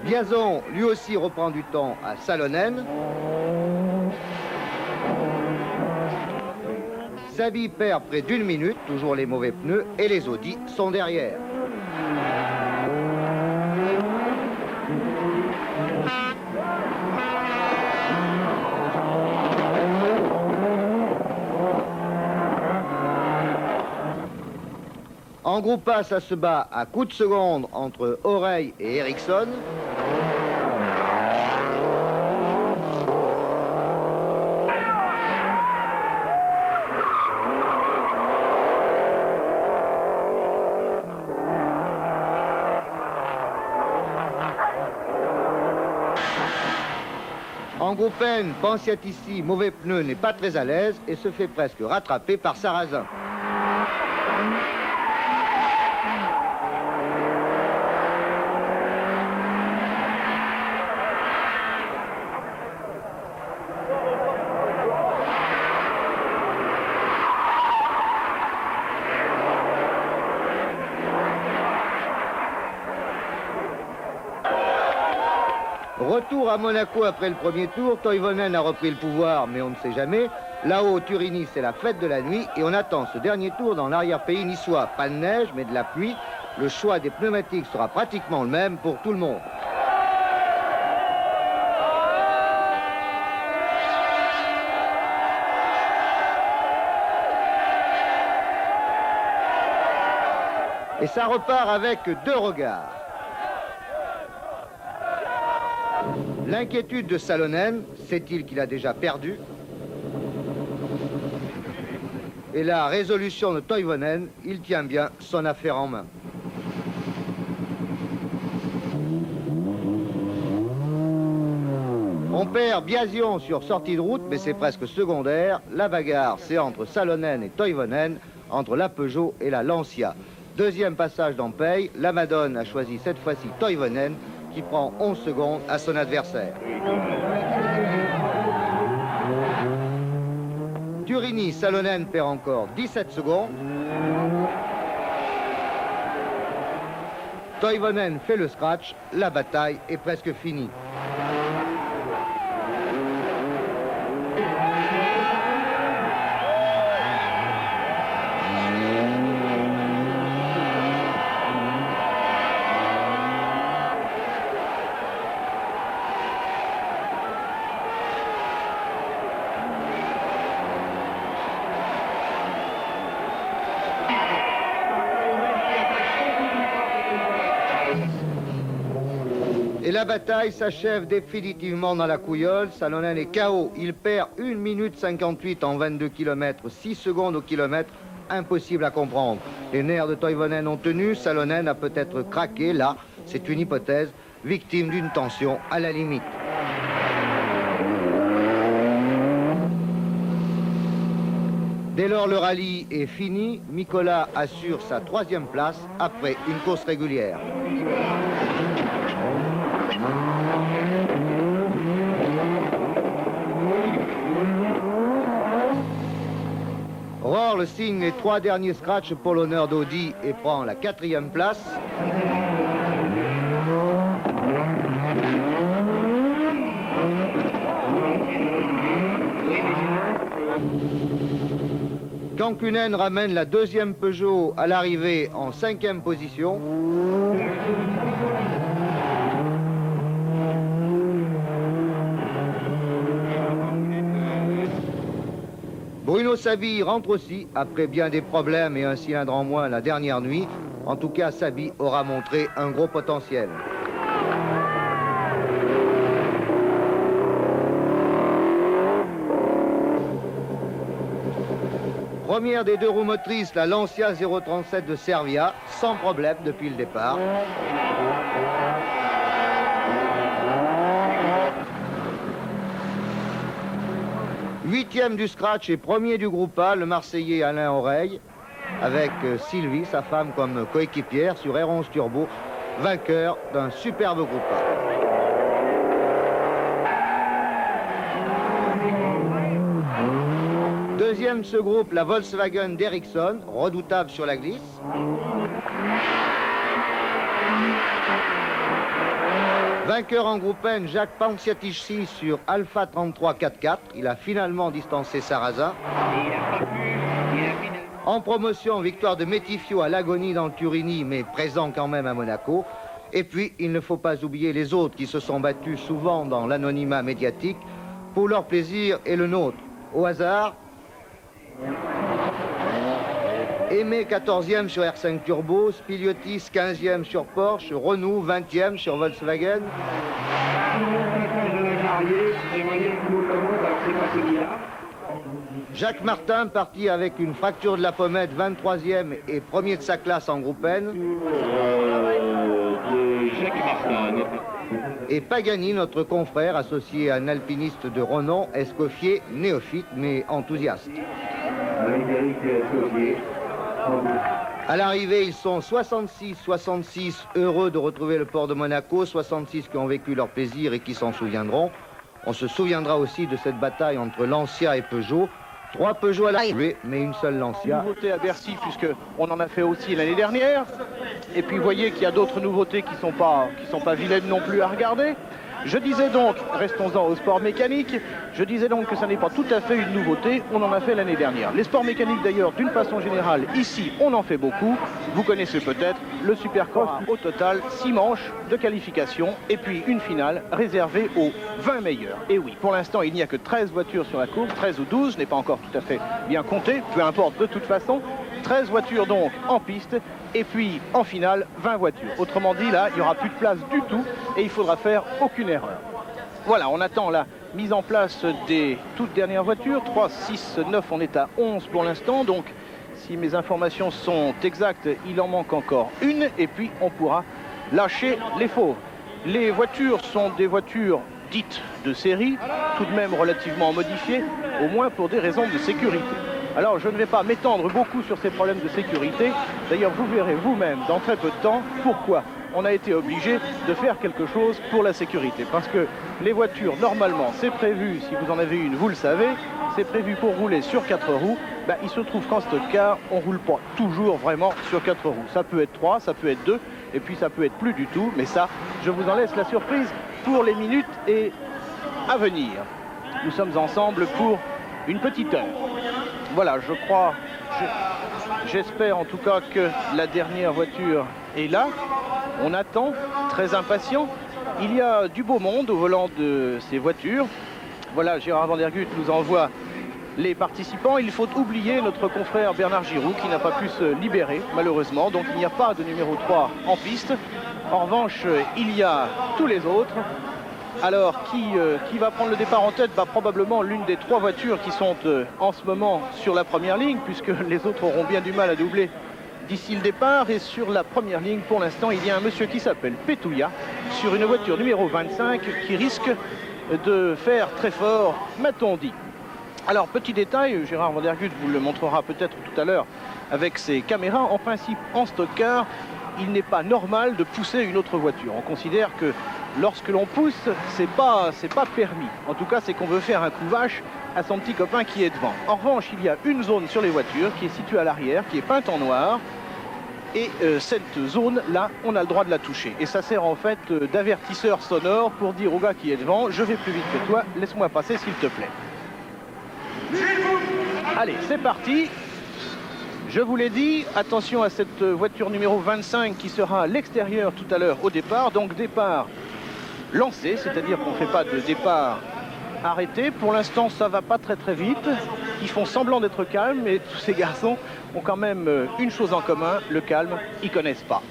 Biason, lui aussi, reprend du temps à Salonen. Saby perd près d'1 minute, toujours les mauvais pneus, et les Audi sont derrière. En groupe A, ça se bat à coups de seconde entre Oreille et Ericsson. En groupe N, Ponsatici, mauvais pneu, n'est pas très à l'aise et se fait presque rattraper par Sarrazin. Retour à Monaco après le premier tour. Toivonen a repris le pouvoir, mais on ne sait jamais. Là-haut, Turini, c'est la fête de la nuit et on attend ce dernier tour dans l'arrière-pays niçois. Pas de neige, mais de la pluie. Le choix des pneumatiques sera pratiquement le même pour tout le monde. Et ça repart avec 2 regards. L'inquiétude de Salonen, sait-il qu'il a déjà perdu? Et la résolution de Toivonen, il tient bien son affaire en main. On perd Biasion sur sortie de route, mais c'est presque secondaire. La bagarre, c'est entre Salonen et Toivonen, entre la Peugeot et la Lancia. Deuxième passage dans Paye, la Madone a choisi cette fois-ci Toivonen, qui prend 11 secondes à son adversaire. Turini, Salonen perd encore 17 secondes. Toivonen fait le scratch, la bataille est presque finie. Et la bataille s'achève définitivement dans la couilleule. Salonen est KO. Il perd 1 minute 58 en 22 km, 6 secondes au kilomètre. Impossible à comprendre. Les nerfs de Toivonen ont tenu. Salonen a peut-être craqué. Là, c'est une hypothèse, victime d'une tension à la limite. Dès lors, le rallye est fini. Mikola assure sa 3e place après une course régulière. Rohr signe les 3 derniers scratchs pour l'honneur d'Audi et prend la 4e place. Kankkunen ramène la 2e Peugeot à l'arrivée en 5e position. Bruno Sabi rentre aussi, après bien des problèmes et un cylindre en moins la dernière nuit. En tout cas, Sabi aura montré un gros potentiel. Première des 2 roues motrices, la Lancia 037 de Servia, sans problème depuis le départ. Huitième du scratch et premier du groupe A, le Marseillais Alain Oreille, avec Sylvie, sa femme, comme coéquipière sur R11 Turbo, vainqueur d'un superbe groupe A. Deuxième de ce groupe, la Volkswagen d'Ericsson, redoutable sur la glisse. Vainqueur en groupe N, Jacques Panciatici sur Alpha 33 4x4. Il a finalement distancé Sarrazin. En promotion, victoire de Métifio à l'agonie dans le Turini, mais présent quand même à Monaco. Et puis, il ne faut pas oublier les autres qui se sont battus souvent dans l'anonymat médiatique pour leur plaisir et le nôtre. Au hasard, Aimé 14e sur R5 Turbo, Spiliotis 15e sur Porsche, Renault 20e sur Volkswagen. Jacques Martin parti avec une fracture de la pommette, 23e et premier de sa classe en groupe N. Et Pagani, notre confrère, associé à un alpiniste de renom, Escoffier, néophyte mais enthousiaste. À l'arrivée, ils sont 66 heureux de retrouver le port de Monaco, 66 qui ont vécu leur plaisir et qui s'en souviendront. On se souviendra aussi de cette bataille entre Lancia et Peugeot. 3 Peugeot à l'arrivée, mais une seule Lancia. Nouveauté à Bercy, puisqu'on en a fait aussi l'année dernière. Et puis vous voyez qu'il y a d'autres nouveautés qui sont pas vilaines non plus à regarder. Je disais donc, restons-en au sport mécanique, je disais donc que ça n'est pas tout à fait une nouveauté, on en a fait l'année dernière. Les sports mécaniques d'ailleurs, d'une façon générale, ici on en fait beaucoup. Vous connaissez peut-être le Supercross, au total 6 manches de qualification et puis une finale réservée aux 20 meilleurs. Et oui, pour l'instant il n'y a que 13 voitures sur la course, 13 ou 12, n'est pas encore tout à fait bien compté, peu importe de toute façon. 13 voitures donc en piste et puis en finale 20 voitures. Autrement dit là il n'y aura plus de place du tout et il faudra faire aucune erreur. Voilà, on attend la mise en place des toutes dernières voitures. 3, 6, 9, on est à 11 pour l'instant. Donc si mes informations sont exactes, il en manque encore une et puis on pourra lâcher les fauves. Les voitures sont des voitures dites de série, tout de même relativement modifiées, au moins pour des raisons de sécurité. Alors je ne vais pas m'étendre beaucoup sur ces problèmes de sécurité. D'ailleurs vous verrez vous-même dans très peu de temps pourquoi on a été obligé de faire quelque chose pour la sécurité. Parce que les voitures, normalement, c'est prévu, si vous en avez une, vous le savez, c'est prévu pour rouler sur 4 roues. Ben, il se trouve qu'en stock-car, on ne roule pas toujours vraiment sur 4 roues. Ça peut être 3, ça peut être 2, et puis ça peut être plus du tout. Mais ça, je vous en laisse la surprise pour les minutes et à venir. Nous sommes ensemble pour une petite heure. Voilà, je crois, j'espère en tout cas que la dernière voiture est là. On attend, très impatient. Il y a du beau monde au volant de ces voitures. Voilà, Gérard Van Der Gutt nous envoie les participants. Il faut oublier notre confrère Bernard Giroux qui n'a pas pu se libérer, malheureusement. Donc il n'y a pas de numéro 3 en piste. En revanche, il y a tous les autres. Alors, qui va prendre le départ en tête? Probablement l'une des 3 voitures qui sont en ce moment sur la première ligne, puisque les autres auront bien du mal à doubler d'ici le départ. Et sur la première ligne, pour l'instant, il y a un monsieur qui s'appelle Petouya, sur une voiture numéro 25, qui risque de faire très fort, m'a-t-on dit. Alors, petit détail, Gérard Van Der Gutt vous le montrera peut-être tout à l'heure avec ses caméras. En principe, en stock-car, il n'est pas normal de pousser une autre voiture. On considère que lorsque l'on pousse, c'est pas permis. En tout cas, c'est qu'on veut faire un coup vache à son petit copain qui est devant. En revanche, il y a une zone sur les voitures qui est située à l'arrière, qui est peinte en noir. Et cette zone-là, on a le droit de la toucher. Et ça sert en fait d'avertisseur sonore pour dire au gars qui est devant, je vais plus vite que toi, laisse-moi passer s'il te plaît. Allez, c'est parti. Je vous l'ai dit, attention à cette voiture numéro 25 qui sera à l'extérieur tout à l'heure au départ. Donc départ lancé, c'est-à-dire qu'on ne fait pas de départ arrêté. Pour l'instant, ça va pas très très vite. Ils font semblant d'être calmes, mais tous ces garçons ont quand même une chose en commun, le calme, ils connaissent pas.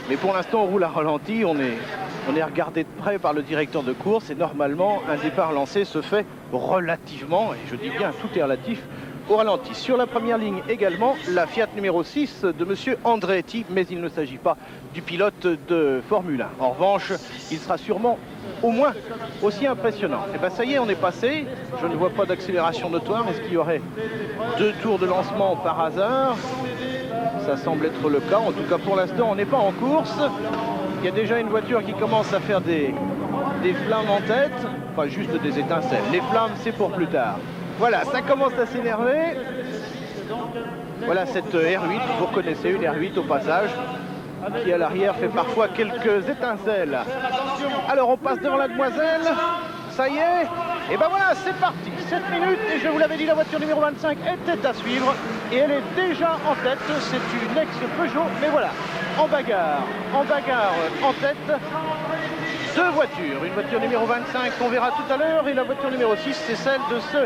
Mais pour l'instant, on roule à ralenti, on est regardé de près par le directeur de course et normalement, un départ lancé se fait relativement, et je dis bien, tout est relatif, au ralenti. Sur la première ligne également, la Fiat numéro 6 de monsieur Andretti, mais il ne s'agit pas du pilote de Formule 1. En revanche, il sera sûrement au moins aussi impressionnant. Et bien ça y est, on est passé. Je ne vois pas d'accélération notoire. Est-ce qu'il y aurait 2 tours de lancement par hasard? Ça semble être le cas. En tout cas, pour l'instant, on n'est pas en course. Il y a déjà une voiture qui commence à faire des flammes en tête. Pas juste des étincelles. Les flammes, c'est pour plus tard. Voilà, ça commence à s'énerver. Voilà cette R8, vous reconnaissez une R8 au passage, qui à l'arrière fait parfois quelques étincelles. Alors on passe devant la demoiselle, ça y est, et ben voilà, c'est parti, 7 minutes, et je vous l'avais dit, la voiture numéro 25 était à suivre, et elle est déjà en tête, c'est une ex-Peugeot, mais voilà, en bagarre en tête. 2 voitures, une voiture numéro 25 qu'on verra tout à l'heure et la voiture numéro 6 c'est celle de ce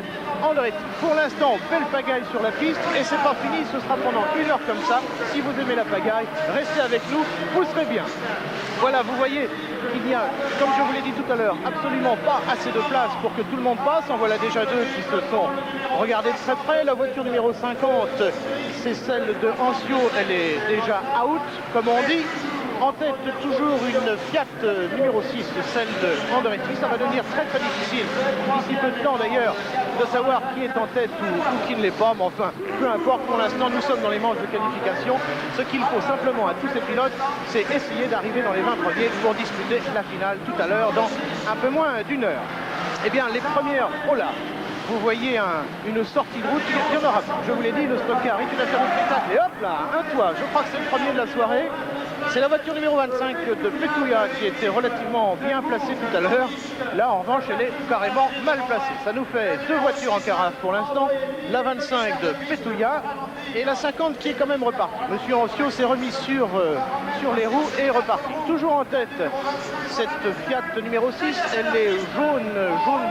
Andretti. Pour l'instant, belle pagaille sur la piste et c'est pas fini, ce sera pendant 1 heure comme ça. Si vous aimez la pagaille, restez avec nous, vous serez bien. Voilà, vous voyez, il n'y a, comme je vous l'ai dit tout à l'heure, absolument pas assez de place pour que tout le monde passe. En voilà déjà 2 qui se sont regardés de très près. La voiture numéro 50, c'est celle de Ancio, elle est déjà out, comme on dit. En tête, toujours une Fiat numéro 6, celle de Andretti. Ça va devenir très très difficile, d'ici peu de temps d'ailleurs, de savoir qui est en tête ou qui ne l'est pas. Mais enfin, peu importe, pour l'instant, nous sommes dans les manches de qualification. Ce qu'il faut simplement à tous ces pilotes, c'est essayer d'arriver dans les 20 premiers pour disputer la finale tout à l'heure, dans un peu moins d'1 heure. Eh bien, les premières, oh là, vous voyez une sortie de route, il y en aura plus. Je vous l'ai dit, le stock-car est une affaire de spectacle. Et hop là, un toit, je crois que c'est le premier de la soirée. C'est la voiture numéro 25 de Petouya qui était relativement bien placée tout à l'heure. Là, en revanche, elle est carrément mal placée. Ça nous fait 2 voitures en carafe pour l'instant. La 25 de Petouya et la 50 qui est quand même repartie. Monsieur Ancio s'est remis sur les roues et est reparti. Toujours en tête, cette Fiat numéro 6. Elle est jaune,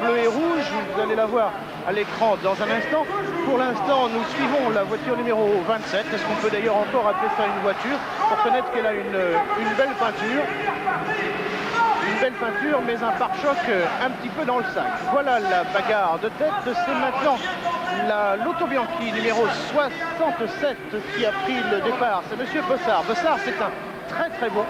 bleu et rouge. Vous allez la voir à l'écran dans un instant. Pour l'instant, nous suivons la voiture numéro 27. Est-ce qu'on peut d'ailleurs encore appeler ça une voiture? Pour connaître qu'elle a une belle peinture. Une belle peinture, mais un pare-choc un petit peu dans le sac. Voilà la bagarre de tête. C'est maintenant l'Auto Bianchi numéro 67 qui a pris le départ. C'est Monsieur Bossard. Bossard, c'est un très bon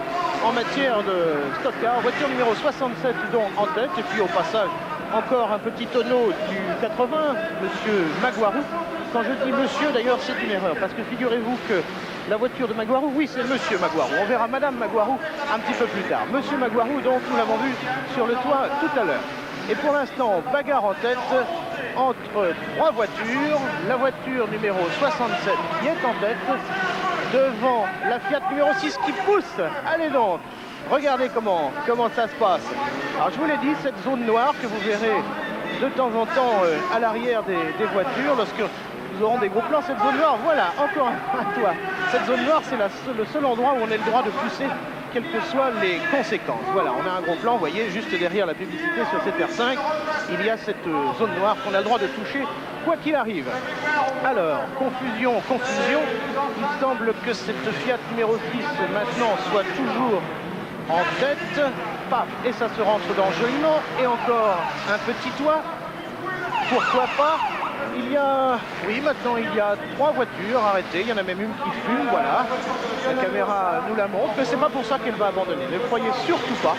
en matière de stock car. Voiture numéro 67 donc en tête. Et puis au passage, encore un petit tonneau du 80, Monsieur Maguarou. Quand je dis monsieur, d'ailleurs, c'est une erreur, parce que figurez-vous que la voiture de Maguarou, oui, c'est Monsieur Maguarou. On verra Madame Maguarou un petit peu plus tard. Monsieur Maguarou, donc, nous l'avons vu sur le toit tout à l'heure. Et pour l'instant, bagarre en tête entre 3 voitures. La voiture numéro 67 qui est en tête, devant la Fiat numéro 6 qui pousse. Allez donc, regardez comment ça se passe. Alors, je vous l'ai dit, cette zone noire que vous verrez de temps en temps à l'arrière des voitures, lorsque nous aurons des gros plans, cette zone noire, voilà, encore un toit. Cette zone noire, c'est le seul endroit où on a le droit de pousser, quelles que soient les conséquences. Voilà, on a un gros plan, vous voyez, juste derrière la publicité sur cette R5, il y a cette zone noire qu'on a le droit de toucher, quoi qu'il arrive. Alors, confusion, il semble que cette Fiat numéro 6 maintenant soit toujours en tête, paf, et ça se rentre dans joliment, et encore un petit toit, pourquoi pas. Maintenant il y a 3 voitures arrêtées, il y en a même une qui fume, voilà. La caméra nous la montre, mais c'est pas pour ça qu'elle va abandonner. Ne croyez surtout pas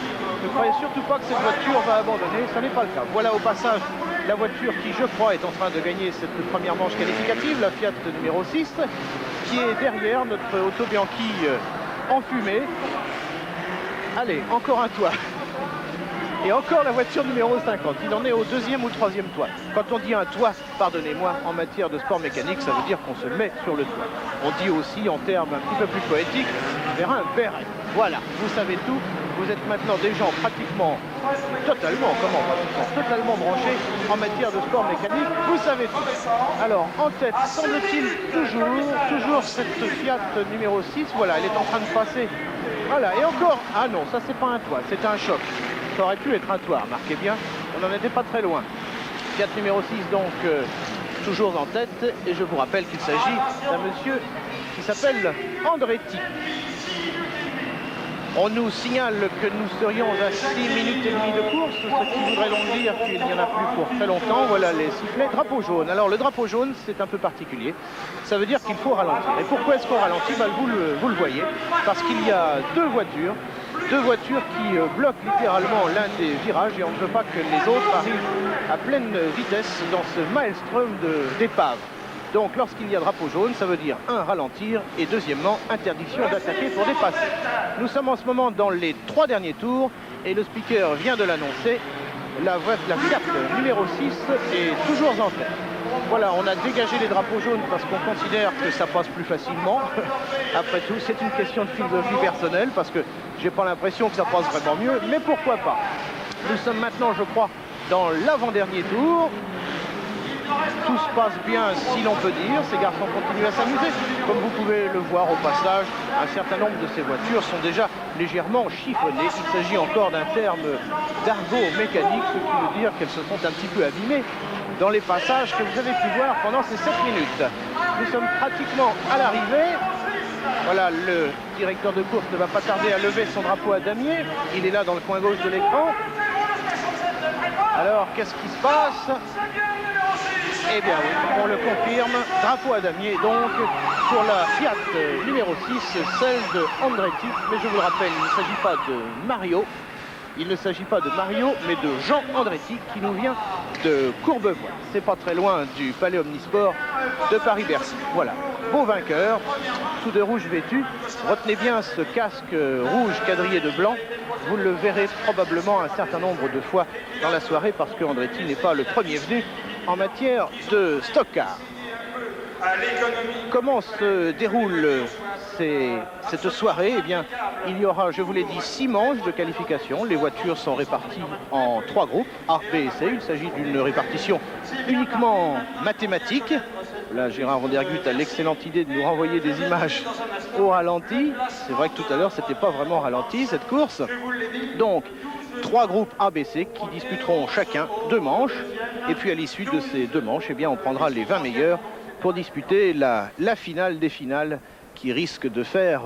que cette voiture va abandonner, ça n'est pas le cas. Voilà au passage la voiture qui, je crois, est en train de gagner cette première manche qualificative, la Fiat numéro 6, qui est derrière notre Auto Bianchi enfumée. Allez, encore un toit. Et encore la voiture numéro 50. Il en est au 2e ou 3e toit. Quand on dit un toit, pardonnez-moi, en matière de sport mécanique, ça veut dire qu'on se met sur le toit. On dit aussi, en termes un petit peu plus poétiques, vers un béret. Voilà, vous savez tout. Vous êtes maintenant des gens pratiquement, totalement branchés en matière de sport mécanique. Vous savez tout. Alors, en tête, semble-t-il toujours cette Fiat numéro 6. Voilà, elle est en train de passer. Voilà, et encore, ah non, ça c'est pas un toit, c'est un choc. Ça aurait pu être un toit, remarquez bien, on n'en était pas très loin. Fiat numéro 6 donc toujours en tête, et je vous rappelle qu'il s'agit d'un monsieur qui s'appelle Andretti. On nous signale que nous serions à 6 minutes et demie de course, ce qui voudrait donc dire qu'il n'y en a plus pour très longtemps. Voilà les sifflets. Drapeau jaune. Alors le drapeau jaune, c'est un peu particulier. Ça veut dire qu'il faut ralentir. Et pourquoi est-ce qu'on ralentit? Vous le voyez. Parce qu'il y a 2 voitures qui bloquent littéralement l'un des virages et on ne veut pas que les autres arrivent à pleine vitesse dans ce maelstrom d'épave. Donc lorsqu'il y a drapeau jaune, ça veut dire 1, ralentir et deuxièmement, interdiction d'attaquer pour dépasser. Nous sommes en ce moment dans les 3 derniers tours et le speaker vient de l'annoncer. La Fiat numéro 6 est toujours en tête. Voilà, on a dégagé les drapeaux jaunes parce qu'on considère que ça passe plus facilement. Après tout, c'est une question de philosophie personnelle parce que j'ai pas l'impression que ça passe vraiment mieux, mais pourquoi pas. Nous sommes maintenant, je crois, dans l'avant-dernier tour. Tout se passe bien, si l'on peut dire. Ces garçons continuent à s'amuser. Comme vous pouvez le voir au passage, un certain nombre de ces voitures sont déjà légèrement chiffonnées. Il s'agit encore d'un terme d'argot mécanique, ce qui veut dire qu'elles se sont un petit peu abîmées dans les passages que vous avez pu voir pendant ces 7 minutes. Nous sommes pratiquement à l'arrivée. Voilà, le directeur de course ne va pas tarder à lever son drapeau à damier. Il est là dans le coin gauche de l'écran. Alors, qu'est-ce qui se passe ? Eh bien oui, on le confirme, drapeau à damier donc pour la Fiat numéro 6, celle de Andretti. Mais je vous le rappelle, il ne s'agit pas de Mario. Il ne s'agit pas de Mario, mais de Jean Andretti qui nous vient de Courbevoie. C'est pas très loin du Palais Omnisport de Paris-Bercy. Voilà, beau vainqueur, tout de rouge vêtu. Retenez bien ce casque rouge quadrillé de blanc. Vous le verrez probablement un certain nombre de fois dans la soirée parce que Andretti n'est pas le premier venu en matière de stock car. Comment se déroule cette soirée? Eh bien, il y aura, je vous l'ai dit, 6 manches de qualification. Les voitures sont réparties en 3 groupes, A, B et C. Il s'agit d'une répartition uniquement mathématique. Là, Gérard Vandergut a l'excellente idée de nous renvoyer des images au ralenti. C'est vrai que tout à l'heure, c'était pas vraiment ralenti, cette course. Donc, 3 groupes A, B, C qui disputeront chacun 2 manches. Et puis, à l'issue de ces 2 manches, eh bien, on prendra les 20 meilleurs pour disputer la finale des finales qui risque de faire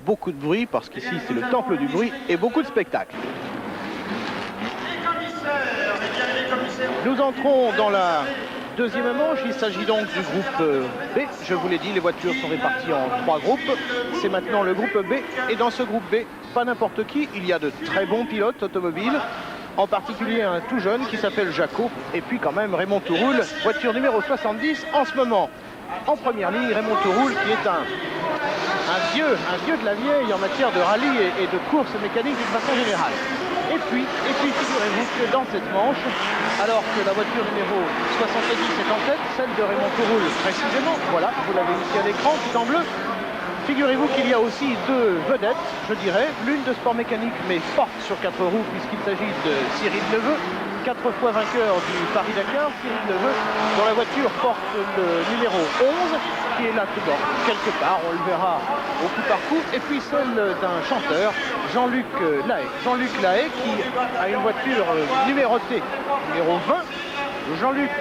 beaucoup de bruit, parce qu'ici, c'est le temple du bruit et beaucoup de spectacles. Nous entrons dans la deuxième manche. Il s'agit donc du groupe B. Je vous l'ai dit, les voitures sont réparties en 3 groupes. C'est maintenant le groupe B. Et dans ce groupe B, pas n'importe qui. Il y a de très bons pilotes automobiles. En particulier un tout jeune qui s'appelle Jacot. Et puis quand même Raymond Touroul, voiture numéro 70 en ce moment. En première ligne, Raymond Touroul qui est un vieux de la vieille en matière de rallye et de course mécanique d'une façon générale. Et puis figurez-vous que dans cette manche, alors que la voiture numéro 70 est en tête, celle de Raymond Touroul précisément, voilà, vous l'avez ici à l'écran, tout en bleu, figurez-vous qu'il y a aussi 2 vedettes, je dirais, l'une de sport mécanique mais forte sur 4 roues puisqu'il s'agit de Cyril Neveu, 4 fois vainqueur du Paris-Dakar, Cyril Neveu, dont la voiture porte le numéro 11, qui est là tout bas, quelque part, on le verra au coup par coup, et puis celle d'un chanteur, Jean-Luc Lahaye. Jean-Luc Lahaye qui a une voiture numérotée, numéro 20, Jean-Luc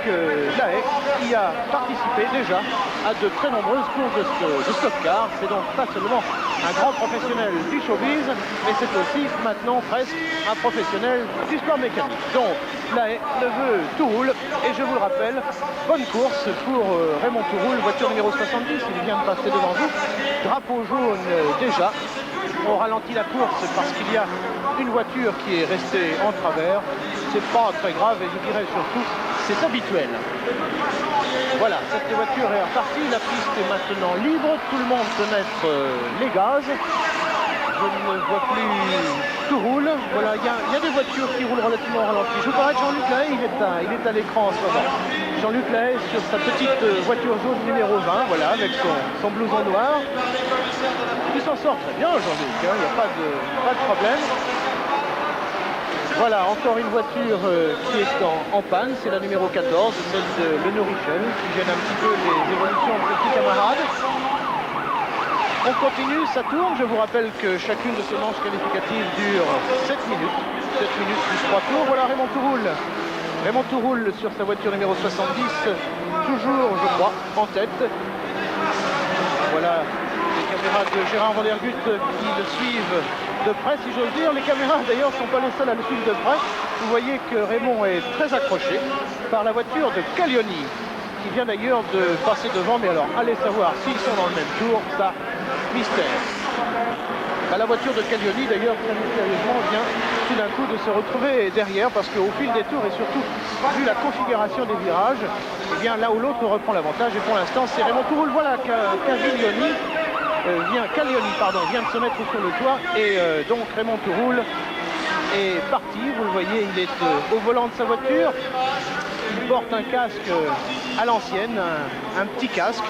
Lahaye qui a participé déjà à de très nombreuses courses de stock-car. C'est donc pas seulement un grand professionnel du showbiz, mais c'est aussi maintenant presque un professionnel du sport mécanique. Donc Lahaye, Neveu, Touroul, et je vous le rappelle, bonne course pour Raymond Touroul, voiture numéro 70, il vient de passer devant vous, drapeau jaune déjà. On ralentit la course parce qu'il y a une voiture qui est restée en travers. C'est pas très grave et je dirais surtout, c'est habituel. Voilà, cette voiture est repartie, la piste est maintenant libre, tout le monde peut mettre les gaz. Je ne vois plus tout roule. Voilà, il y a des voitures qui roulent relativement au ralenti. Je vous parlais de Jean-Luc Lahaye, il est à l'écran en ce moment. Jean-Luc Lahaye sur sa petite voiture jaune numéro 20, voilà, avec son blouson noir. Il s'en sort très bien, Jean-Luc, il n'y a pas de problème. Voilà, encore une voiture qui est en panne, c'est la numéro 14, celle de Leno Richel, qui gêne un petit peu les évolutions de petits camarades. On continue, ça tourne. Je vous rappelle que chacune de ces manches qualificatives dure 7 minutes. 7 minutes plus 3 tours. Voilà Raymond Touroul. Raymond Touroul sur sa voiture numéro 70, toujours, je crois, en tête. Voilà les caméras de Gérard Vandergut qui le suivent de près, si j'ose dire. Les caméras, d'ailleurs, ne sont pas les seules à le suivre de près. Vous voyez que Raymond est très accroché par la voiture de Caglioni, qui vient d'ailleurs de passer devant. Mais alors, allez savoir s'ils sont dans le même tour, ça, mystère. La voiture de Caglioni, d'ailleurs, très mystérieusement, vient tout d'un coup de se retrouver derrière, parce qu'au fil des tours, et surtout, vu la configuration des virages, eh bien, là où l'autre reprend l'avantage, et pour l'instant, c'est Raymond Touroul. Voilà, Caglioni vient de se mettre sur le toit, et donc Raymond Touroul est parti. Vous le voyez, il est au volant de sa voiture. Il porte un casque à l'ancienne, un petit casque.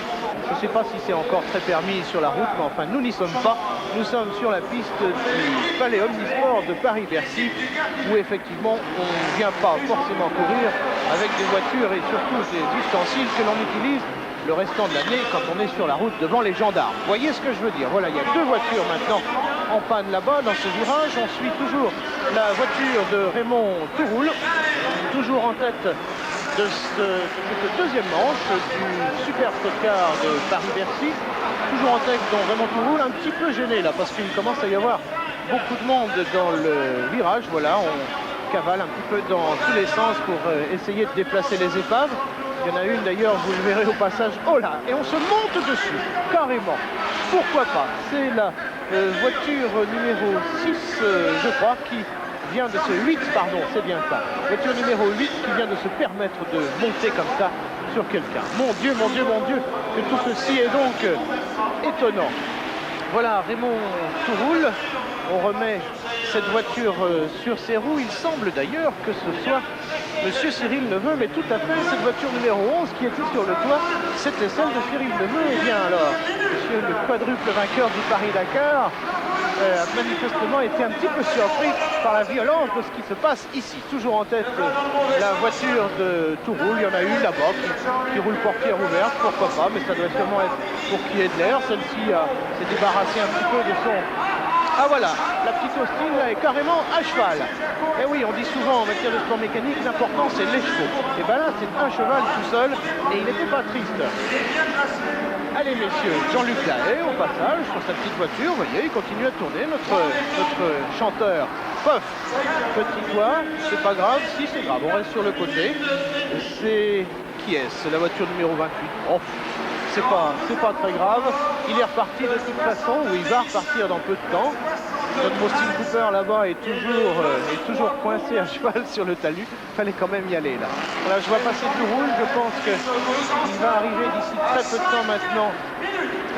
Je ne sais pas si c'est encore très permis sur la route, mais enfin, nous n'y sommes pas. Nous sommes sur la piste du Palais Omnisport de Paris-Bercy, où effectivement, on ne vient pas forcément courir avec des voitures et surtout des ustensiles que l'on utilise le restant de l'année quand on est sur la route devant les gendarmes. Vous voyez ce que je veux dire? Voilà, il y a 2 voitures maintenant en panne là-bas dans ce virage. On suit toujours la voiture de Raymond Touroul, toujours en tête de cette deuxième manche du Super Stock-Car de Paris-Bercy. Toujours en tête, dont Raymond Touroul, un petit peu gêné là, parce qu'il commence à y avoir beaucoup de monde dans le virage. Voilà, on cavale un petit peu dans tous les sens pour essayer de déplacer les épaves. Il y en a une d'ailleurs, vous le verrez au passage. Oh là, et on se monte dessus, carrément. Pourquoi pas? C'est la voiture numéro 6, je crois, qui vient de se... 8, pardon, c'est bien ça. Voiture numéro 8 qui vient de se permettre de monter comme ça sur quelqu'un. Mon Dieu, mon Dieu, mon Dieu, que tout ceci est donc étonnant. Voilà, Raymond Touroul. On remet cette voiture sur ses roues. Il semble d'ailleurs que ce soit Monsieur Cyril Neveu, mais tout à fait, cette voiture numéro 11 qui était sur le toit, c'était celle de Cyril Neveu. Et bien alors, monsieur le quadruple vainqueur du Paris-Dakar a manifestement été un petit peu surpris par la violence de ce qui se passe ici. Toujours en tête la voiture de Touroul, il y en a une là-bas qui roule portière ouverte, pourquoi pas, mais ça doit sûrement être pour qu'il y ait de l'air. Celle-ci s'est débarrassée un petit peu de son... Ah voilà, la petite Austin là, est carrément à cheval. Et oui, on dit souvent en matière de sport mécanique, l'important c'est les chevaux. Et bien là, c'est un cheval tout seul et il n'était pas triste. Allez messieurs, Jean-Luc Lahaye au passage sur sa petite voiture, vous voyez, il continue à tourner, notre chanteur. Pof, petit doigt, c'est pas grave, si c'est grave, on reste sur le côté. C'est qui est-ce? La voiture numéro 28. Oh, c'est pas très grave. Il est reparti de toute façon, ou il va repartir dans peu de temps. Notre Austin Cooper là-bas est toujours coincé à cheval sur le talus. Fallait quand même y aller là. Voilà, je vois passer Touroul, je pense qu'il va arriver d'ici très peu de temps maintenant.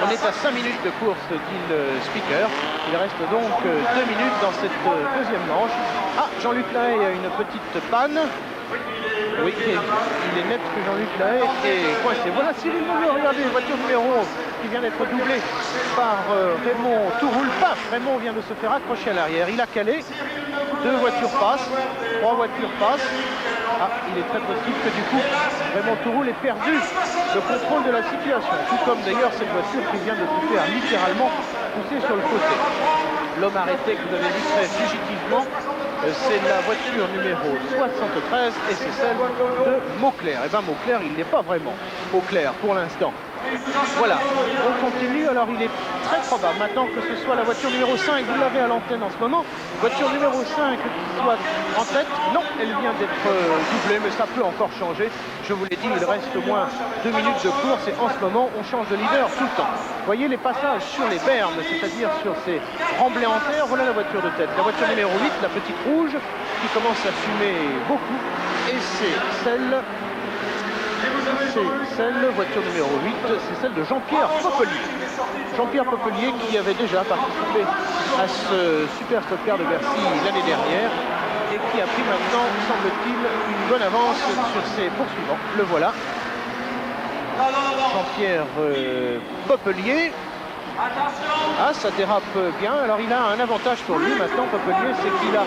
On est à 5 minutes de course, dit le speaker. Il reste donc 2 minutes dans cette deuxième manche. Ah, Jean-Luc Lahaye a une petite panne. Oui, il est net que Jean-Luc Lahaye est coincé. Voilà Cyril Neveu, regardez, voiture numéro 11 qui vient d'être doublée par Raymond Touroul. Paf, Raymond vient de se faire accrocher à l'arrière. Il a calé, 2 voitures passent, 3 voitures passent. Ah, il est très possible que du coup, Raymond Touroul ait perdu le contrôle de la situation. Tout comme d'ailleurs cette voiture qui vient de se faire littéralement pousser sur le côté. L'homme arrêté que vous avez vu très fugitivement, c'est la voiture numéro 73 et c'est celle de Mauclair. Et bien Mauclair, il n'est pas vraiment Mauclair pour l'instant. Voilà, on continue. Alors il est très probable maintenant que ce soit la voiture numéro 5, vous l'avez à l'antenne en ce moment, voiture numéro 5 qui soit en tête. Non, elle vient d'être doublée, mais ça peut encore changer. Je vous l'ai dit, il reste au moins 2 minutes de course et en ce moment on change de leader tout le temps. Vous voyez les passages sur les bermes, c'est-à-dire sur ces remblais en terre. Voilà la voiture de tête, la voiture numéro 8, la petite rouge qui commence à fumer beaucoup, et c'est celle, voiture numéro 8, c'est celle de Jean-Pierre Popelier. Jean-Pierre Popelier qui avait déjà participé à ce Super Stock Car de Bercy l'année dernière et qui a pris maintenant, semble-t-il, une bonne avance sur ses poursuivants. Le voilà. Jean-Pierre Popelier. Ah, ça dérape bien. Alors il a un avantage pour lui maintenant, Popelier, c'est qu'il a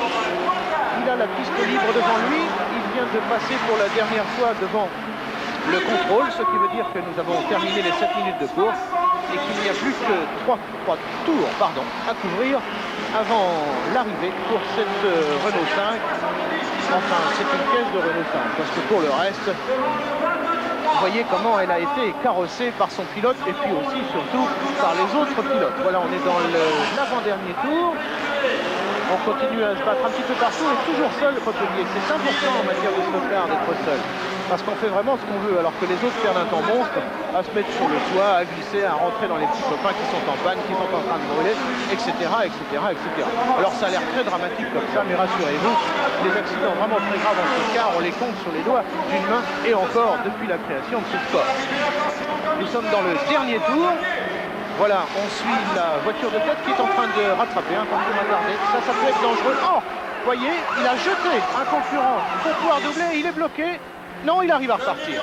la piste libre devant lui. Il vient de passer pour la dernière fois devant le contrôle, ce qui veut dire que nous avons terminé les 7 minutes de course et qu'il n'y a plus que 3 tours à couvrir avant l'arrivée pour cette Renault 5. Enfin, c'est une pièce de Renault 5, parce que pour le reste, vous voyez comment elle a été carrossée par son pilote et puis aussi, surtout, par les autres pilotes. Voilà, on est dans l'avant-dernier tour. On continue à se battre un petit peu partout et toujours seul le Popelier. C'est important en matière de stock-car d'être seul. Parce qu'on fait vraiment ce qu'on veut, alors que les autres perdent un temps monstre à se mettre sur le toit, à glisser, à rentrer dans les petits copains qui sont en panne, qui sont en train de brûler, etc., etc., etc. Alors ça a l'air très dramatique comme ça, mais rassurez-vous, les accidents vraiment très graves en stock-car, on les compte sur les doigts d'une main, et encore depuis la création de ce sport. Nous sommes dans le dernier tour. Voilà, on suit la voiture de tête qui est en train de rattraper un peu attardé. Ça peut être dangereux. Oh, voyez, il a jeté un concurrent pour pouvoir doubler, il est bloqué. Non, il arrive à repartir.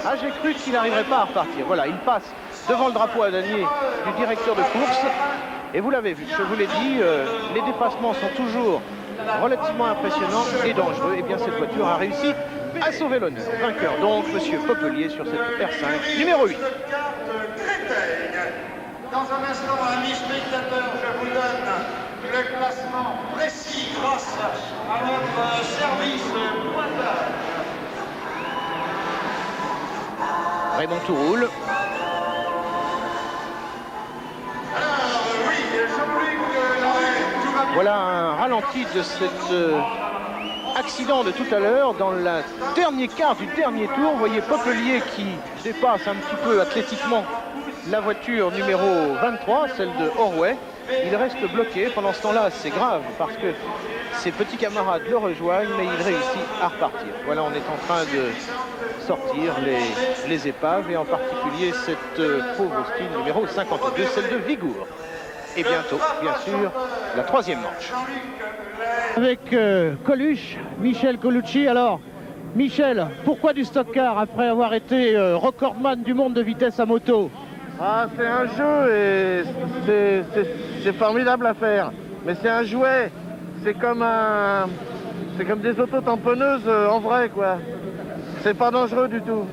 Ah, j'ai cru qu'il n'arriverait pas à repartir. Voilà, il passe devant le drapeau à damier du directeur de course. Et vous l'avez vu, je vous l'ai dit, les dépassements sont toujours relativement impressionnants et dangereux. Et bien, cette voiture a réussi à sauver l'honneur. Vainqueur donc, monsieur Popelier sur cette R5 numéro 8. Dans un instant, amis spectateurs, je vous donne le classement précis grâce à notre service pointage. Raymond Touroul. Voilà un ralenti de cet accident de tout à l'heure dans le dernier quart du dernier tour. Vous voyez Popelier qui dépasse un petit peu athlétiquement la voiture numéro 23, celle de Orway. Il reste bloqué. Pendant ce temps-là, c'est grave parce que ses petits camarades le rejoignent, mais il réussit à repartir. Voilà, on est en train de sortir les épaves et en particulier cette pauvre Austin numéro 52, celle de Vigour. et bientôt, bien sûr, la troisième manche. Avec Coluche, Michel Colucci. Alors, Michel, pourquoi du stock car après avoir été recordman du monde de vitesse à moto? Ah, c'est un jeu et c'est formidable à faire. Mais c'est un jouet. C'est comme des auto-tamponneuses en vrai, quoi. C'est pas dangereux du tout.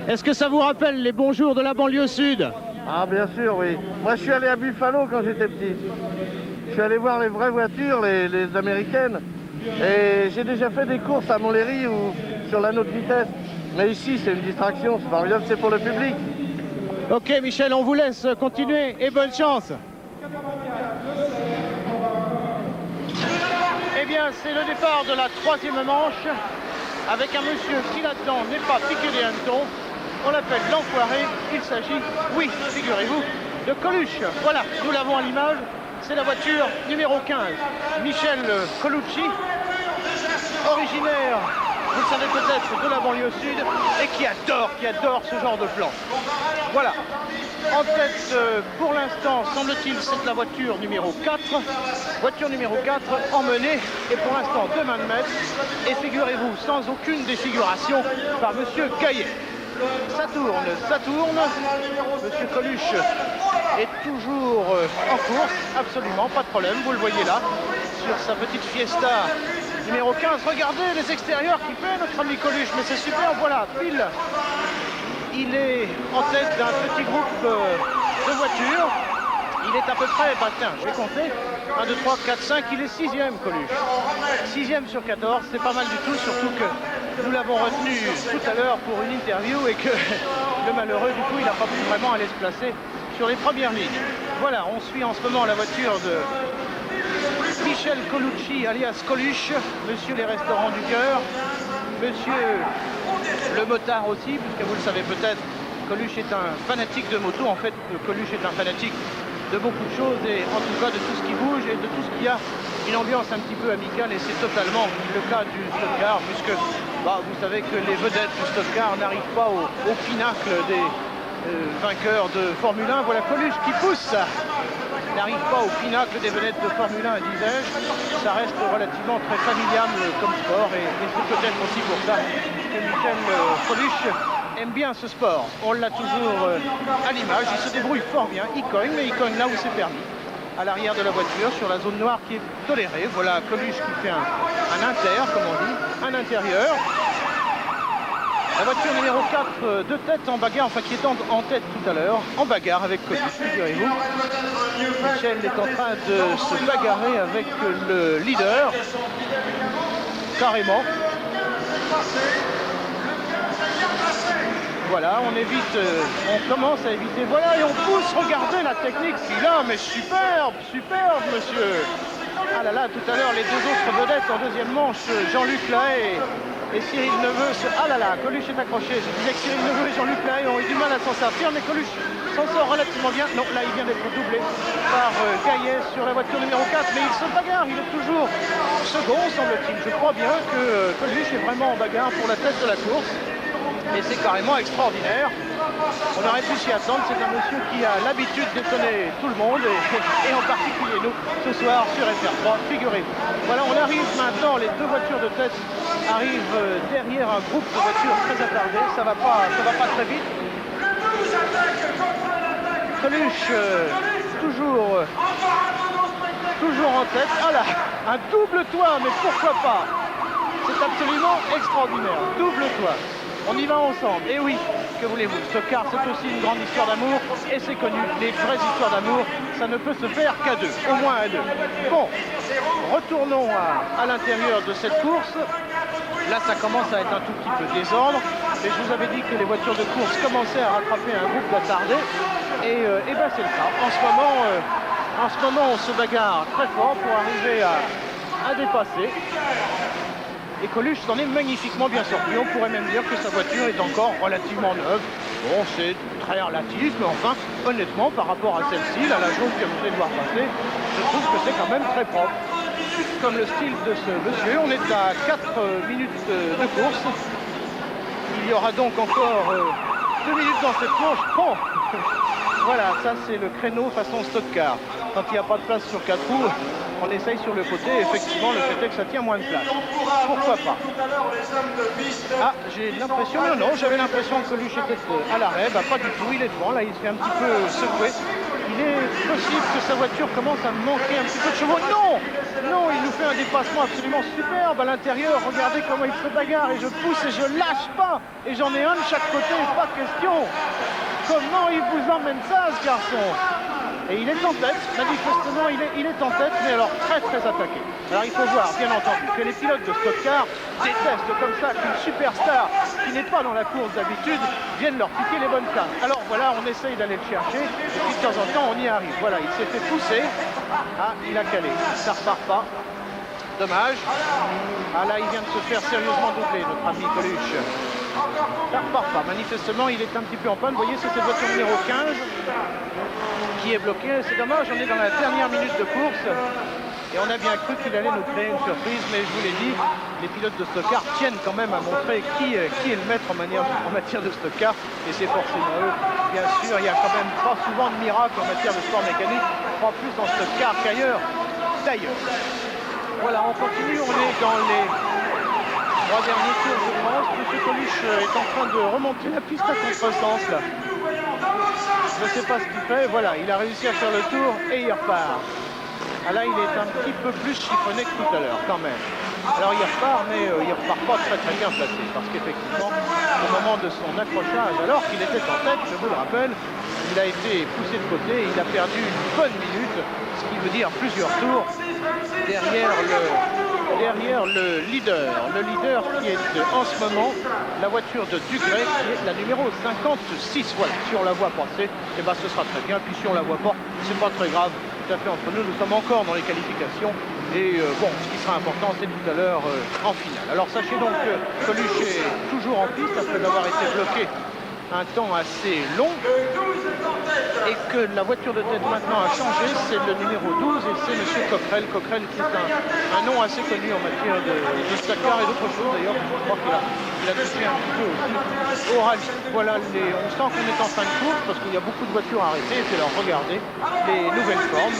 Est-ce que ça vous rappelle les bons jours de la banlieue sud? Ah, bien sûr, oui. Moi, je suis allé à Buffalo quand j'étais petit. Je suis allé voir les vraies voitures, les américaines. Et j'ai déjà fait des courses à Montlhéry ou sur l'anneau de vitesse. Mais ici, c'est une distraction. C'est formidable, c'est pour le public. Ok, Michel, on vous laisse continuer et bonne chance. Eh bien, c'est le départ de la troisième manche avec un monsieur qui là-dedans n'est pas piqué des hannetons. On l'appelle l'enfoiré. Il s'agit, oui, figurez-vous, de Coluche. Voilà, nous l'avons à l'image. C'est la voiture numéro 15. Michel Colucci, originaire, vous le savez peut-être, de la banlieue sud et qui adore ce genre de plan. Voilà. En tête, pour l'instant, semble-t-il, c'est la voiture numéro 4. Voiture numéro 4 emmenée, et pour l'instant, 2 mains de maître. Et figurez-vous, sans aucune défiguration, par Monsieur Gaillet. Ça tourne. Monsieur Coluche est toujours en course, absolument, pas de problème, vous le voyez là, sur sa petite Fiesta numéro 15. Regardez les extérieurs qui fait notre ami Coluche, mais c'est super, voilà, pile. Il est en tête d'un petit groupe de voitures. Il est à peu près, tiens, je vais compter, 1, 2, 3, 4, 5, il est 6e Coluche. 6e sur 14, c'est pas mal du tout, surtout que nous l'avons retenu tout à l'heure pour une interview et que le malheureux, du coup, il n'a pas pu vraiment aller se placer sur les premières lignes. Voilà, on suit en ce moment la voiture de Michel Colucci, alias Coluche, monsieur les restaurants du cœur, monsieur le motard aussi, puisque vous le savez peut-être, Coluche est un fanatique de moto. En fait, Coluche est un fanatique de beaucoup de choses et en tout cas de tout ce qui bouge et de tout ce qui a une ambiance un petit peu amicale, et c'est totalement le cas du stock car, puisque vous savez que les vedettes du stock car n'arrivent pas au pinacle des vainqueurs de Formule 1. Voilà Coluche qui pousse, n'arrive pas au pinacle des vedettes de Formule 1, disais-je. Ça reste relativement très familial comme sport, et c'est peut-être aussi pour ça que Michel Coluche aime bien ce sport. On l'a toujours à l'image, il se débrouille fort bien, il cogne, mais il cogne là où c'est permis. À l'arrière de la voiture, sur la zone noire qui est tolérée. Voilà Coluche qui fait un inter, comme on dit, un intérieur. La voiture numéro 4 de tête en bagarre, enfin qui est en tête tout à l'heure, en bagarre avec Coluche, figurez-vous. Michel est en train de se bagarrer avec le leader, carrément. Voilà, on évite, on commence à éviter, voilà, et on pousse, regardez la technique qu'il a, mais superbe, monsieur. Ah là là, tout à l'heure, les deux autres vedettes en deuxième manche, Jean-Luc Lahaye et Cyril Neveu, ah là là, Coluche est accroché. Je disais que Cyril Neveu et Jean-Luc Lahaye ont eu du mal à s'en sortir, mais Coluche s'en sort relativement bien. Non, là, il vient d'être doublé par Gaillet sur la voiture numéro 4, mais il se bagarre, il est toujours second, semble-t-il. Je crois bien que Coluche est vraiment en bagarre pour la tête de la course. Et c'est carrément extraordinaire. On aurait pu s'y attendre, c'est un monsieur qui a l'habitude d'étonner tout le monde, et en particulier nous, ce soir sur FR3, figurez-vous. Voilà, on arrive maintenant, les deux voitures de tête arrivent derrière un groupe de voitures très attardé, ça va pas très vite. Coluche, toujours en tête. Ah là, un double toit, mais pourquoi pas? C'est absolument extraordinaire, double toit. On y va ensemble, et oui, que voulez-vous, ce car c'est aussi une grande histoire d'amour, et c'est connu, les vraies histoires d'amour, ça ne peut se faire qu'à deux, au moins à deux. Bon, retournons à l'intérieur de cette course. Là, ça commence à être un tout petit peu désordre, mais je vous avais dit que les voitures de course commençaient à rattraper un groupe d'attardés, et ben c'est le cas. En ce moment, on se bagarre très fort pour arriver à dépasser. Et Coluche s'en est magnifiquement bien sorti. On pourrait même dire que sa voiture est encore relativement neuve. Bon, c'est très relatif, mais enfin, honnêtement, par rapport à celle-ci, là, la jaune que vous venez de voir passer, je trouve que c'est quand même très propre. Comme le style de ce monsieur, on est à 4 minutes de course. Il y aura donc encore 2 minutes dans cette course. Bon, voilà, ça c'est le créneau façon stock car. quand il n'y a pas de place sur 4 roues, on essaye sur le côté. Effectivement, le fait est que ça tient moins de place. Pourquoi pas? Ah, j'ai l'impression, non, j'avais l'impression que Coluche était à l'arrêt. Bah, pas du tout, il est devant. Là, il se fait un petit peu secouer. Il est possible que sa voiture commence à manquer un petit peu de chevaux. Non! Non, il nous fait un dépassement absolument superbe à l'intérieur. Regardez comment il se bagarre et je pousse et je lâche pas. Et j'en ai un de chaque côté, pas question. Comment il vous emmène ça, ce garçon? Et il est en tête, manifestement il est en tête, mais alors très attaqué. Alors il faut voir, bien entendu, que les pilotes de Stock Car détestent comme ça qu'une superstar qui n'est pas dans la course d'habitude vienne leur piquer les bonnes places. Alors voilà, on essaye d'aller le chercher, et puis de temps en temps on y arrive. Voilà, il s'est fait pousser. Ah, il a calé, ça repart pas. Dommage. Ah là, il vient de se faire sérieusement doubler, notre ami Coluche. Ça repart pas. Manifestement, il est un petit peu en panne. Vous voyez, c'est cette voiture numéro 15 qui est bloquée. C'est dommage, on est dans la dernière minute de course. Et on a bien cru qu'il allait nous créer une surprise, mais je vous l'ai dit, les pilotes de Stock Car tiennent quand même à montrer qui est le maître en matière de Stock Car, et c'est forcément eux. Bien sûr, il n'y a quand même pas souvent de miracles en matière de sport mécanique, pas plus en Stock Car qu'ailleurs. D'ailleurs, voilà, on continue, on est dans les 3 derniers tours, je pense. Monsieur Coluche est en train de remonter la piste à contresens, là. Je ne sais pas ce qu'il fait, voilà, il a réussi à faire le tour et il repart. Ah là, il est un petit peu plus chiffonné que tout à l'heure, quand même. Alors, il repart, mais il repart pas très bien placé, parce qu'effectivement, au moment de son accrochage, alors qu'il était en tête, je vous le rappelle, il a été poussé de côté, il a perdu une bonne minute, ce qui veut dire plusieurs tours derrière le leader. Le leader qui est en ce moment la voiture de Dugré, qui est la numéro 56. Voilà, si on la voit passer, eh ben, ce sera très bien. Puis si on la voit pas, c'est pas très grave. Tout à fait entre nous, nous sommes encore dans les qualifications. Et bon, ce qui sera important, c'est tout à l'heure en finale. Alors sachez donc que Coluche est toujours en piste après avoir été bloqué un temps assez long et que la voiture de tête maintenant a changé, c'est le numéro 12 et c'est M. Coquerel. Coquerel qui est un nom assez connu en matière de Stock Car et d'autres choses d'ailleurs. Je crois qu'il a touché un petit peu aussi au rallye. Voilà, on sent qu'on est en fin de course parce qu'il y a beaucoup de voitures arrêtées. Et puis alors regardez les nouvelles formes.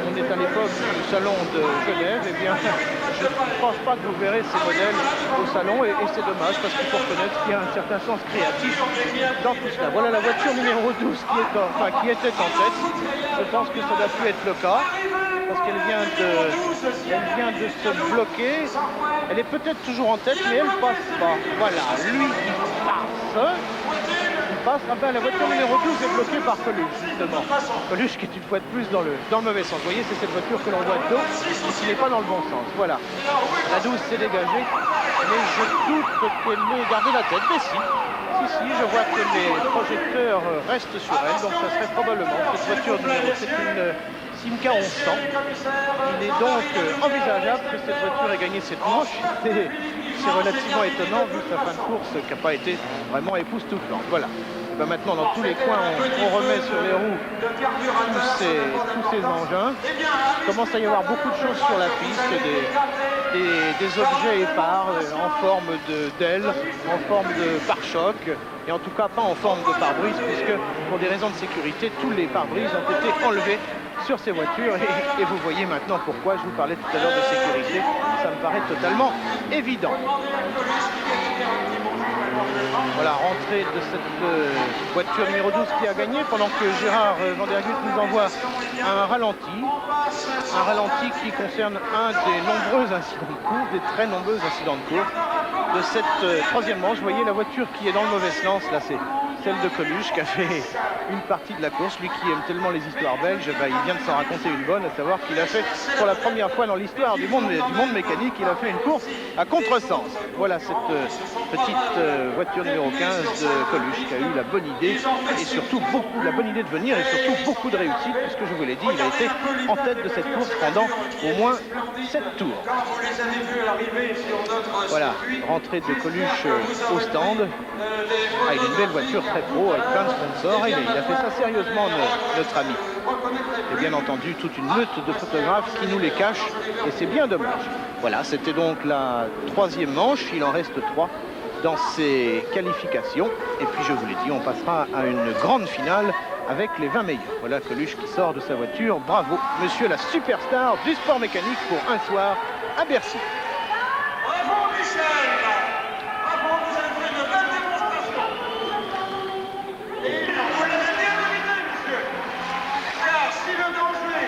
On est à l'époque du salon de Genève. Et bien, je ne pense pas que vous verrez ces modèles au salon et c'est dommage parce qu'il faut reconnaître qu'il y a un certain sens créatif dans tout cela. Voilà la voiture numéro 12 qui était en tête. Je pense que ça doit plus être le cas parce qu'elle vient de se bloquer. Elle est peut-être toujours en tête, mais elle passe pas. Voilà, lui il passe. Ah ben, la voiture numéro 12 est bloquée par Coluche, justement. Coluche qui est une fois de plus dans le mauvais sens. Vous voyez, c'est cette voiture que l'on voit de dos et qui n'est pas dans le bon sens. Voilà. La 12 s'est dégagée, mais je doute qu'elle ait gardé la tête. Mais si, je vois que les projecteurs restent sur elle, donc ça serait probablement cette voiture numéro, c'est une Simca 1100. Il est donc envisageable que cette voiture ait gagné cette manche. C'est relativement étonnant vu sa fin de course qui n'a pas été vraiment époustouflante. Voilà. Et ben maintenant, dans tous les coins, on remet sur les roues tous ces engins. Il commence à y avoir beaucoup de choses sur la piste, des objets épars en forme d'ailes, en forme de pare-choc, et en tout cas pas en forme de pare-brise, puisque pour des raisons de sécurité, tous les pare-brises ont été enlevés sur ces voitures et vous voyez maintenant pourquoi je vous parlais tout à l'heure de sécurité, ça me paraît totalement évident. Voilà, rentrée de cette voiture numéro 12 qui a gagné pendant que Gérard Vandergut nous envoie un ralenti qui concerne un des nombreux incidents de course, des très nombreux incidents de course de cette troisième manche. Vous voyez la voiture qui est dans le mauvais sens, là c'est celle de Coluche qui a fait une partie de la course. Lui qui aime tellement les histoires belges, bah, il vient de s'en raconter une bonne, à savoir qu'il a fait pour la première fois dans l'histoire du monde mécanique, il a fait une course à contresens. Voilà cette petite voiture numéro 15 de Coluche qui a eu la bonne idée et surtout la bonne idée de venir et surtout beaucoup de réussite puisque je vous l'ai dit, il a été en tête de cette course pendant au moins 7 tours. Voilà, rentrée de Coluche au stand. Ah, il a une belle voiture très pro avec plein de sponsors. Il a fait ça sérieusement, notre ami. Et bien entendu, toute une meute de photographes qui nous les cachent et c'est bien dommage. Voilà, c'était donc la troisième manche. Il en reste 3 dans ces qualifications. Et puis je vous l'ai dit, on passera à une grande finale avec les 20 meilleurs. Voilà Coluche qui sort de sa voiture. Bravo, monsieur la superstar du sport mécanique pour un soir à Bercy. Bravo Michel! Bravo, vous avez fait de belles démonstrations. Et vous l'avez bien mérité, monsieur. Car si le danger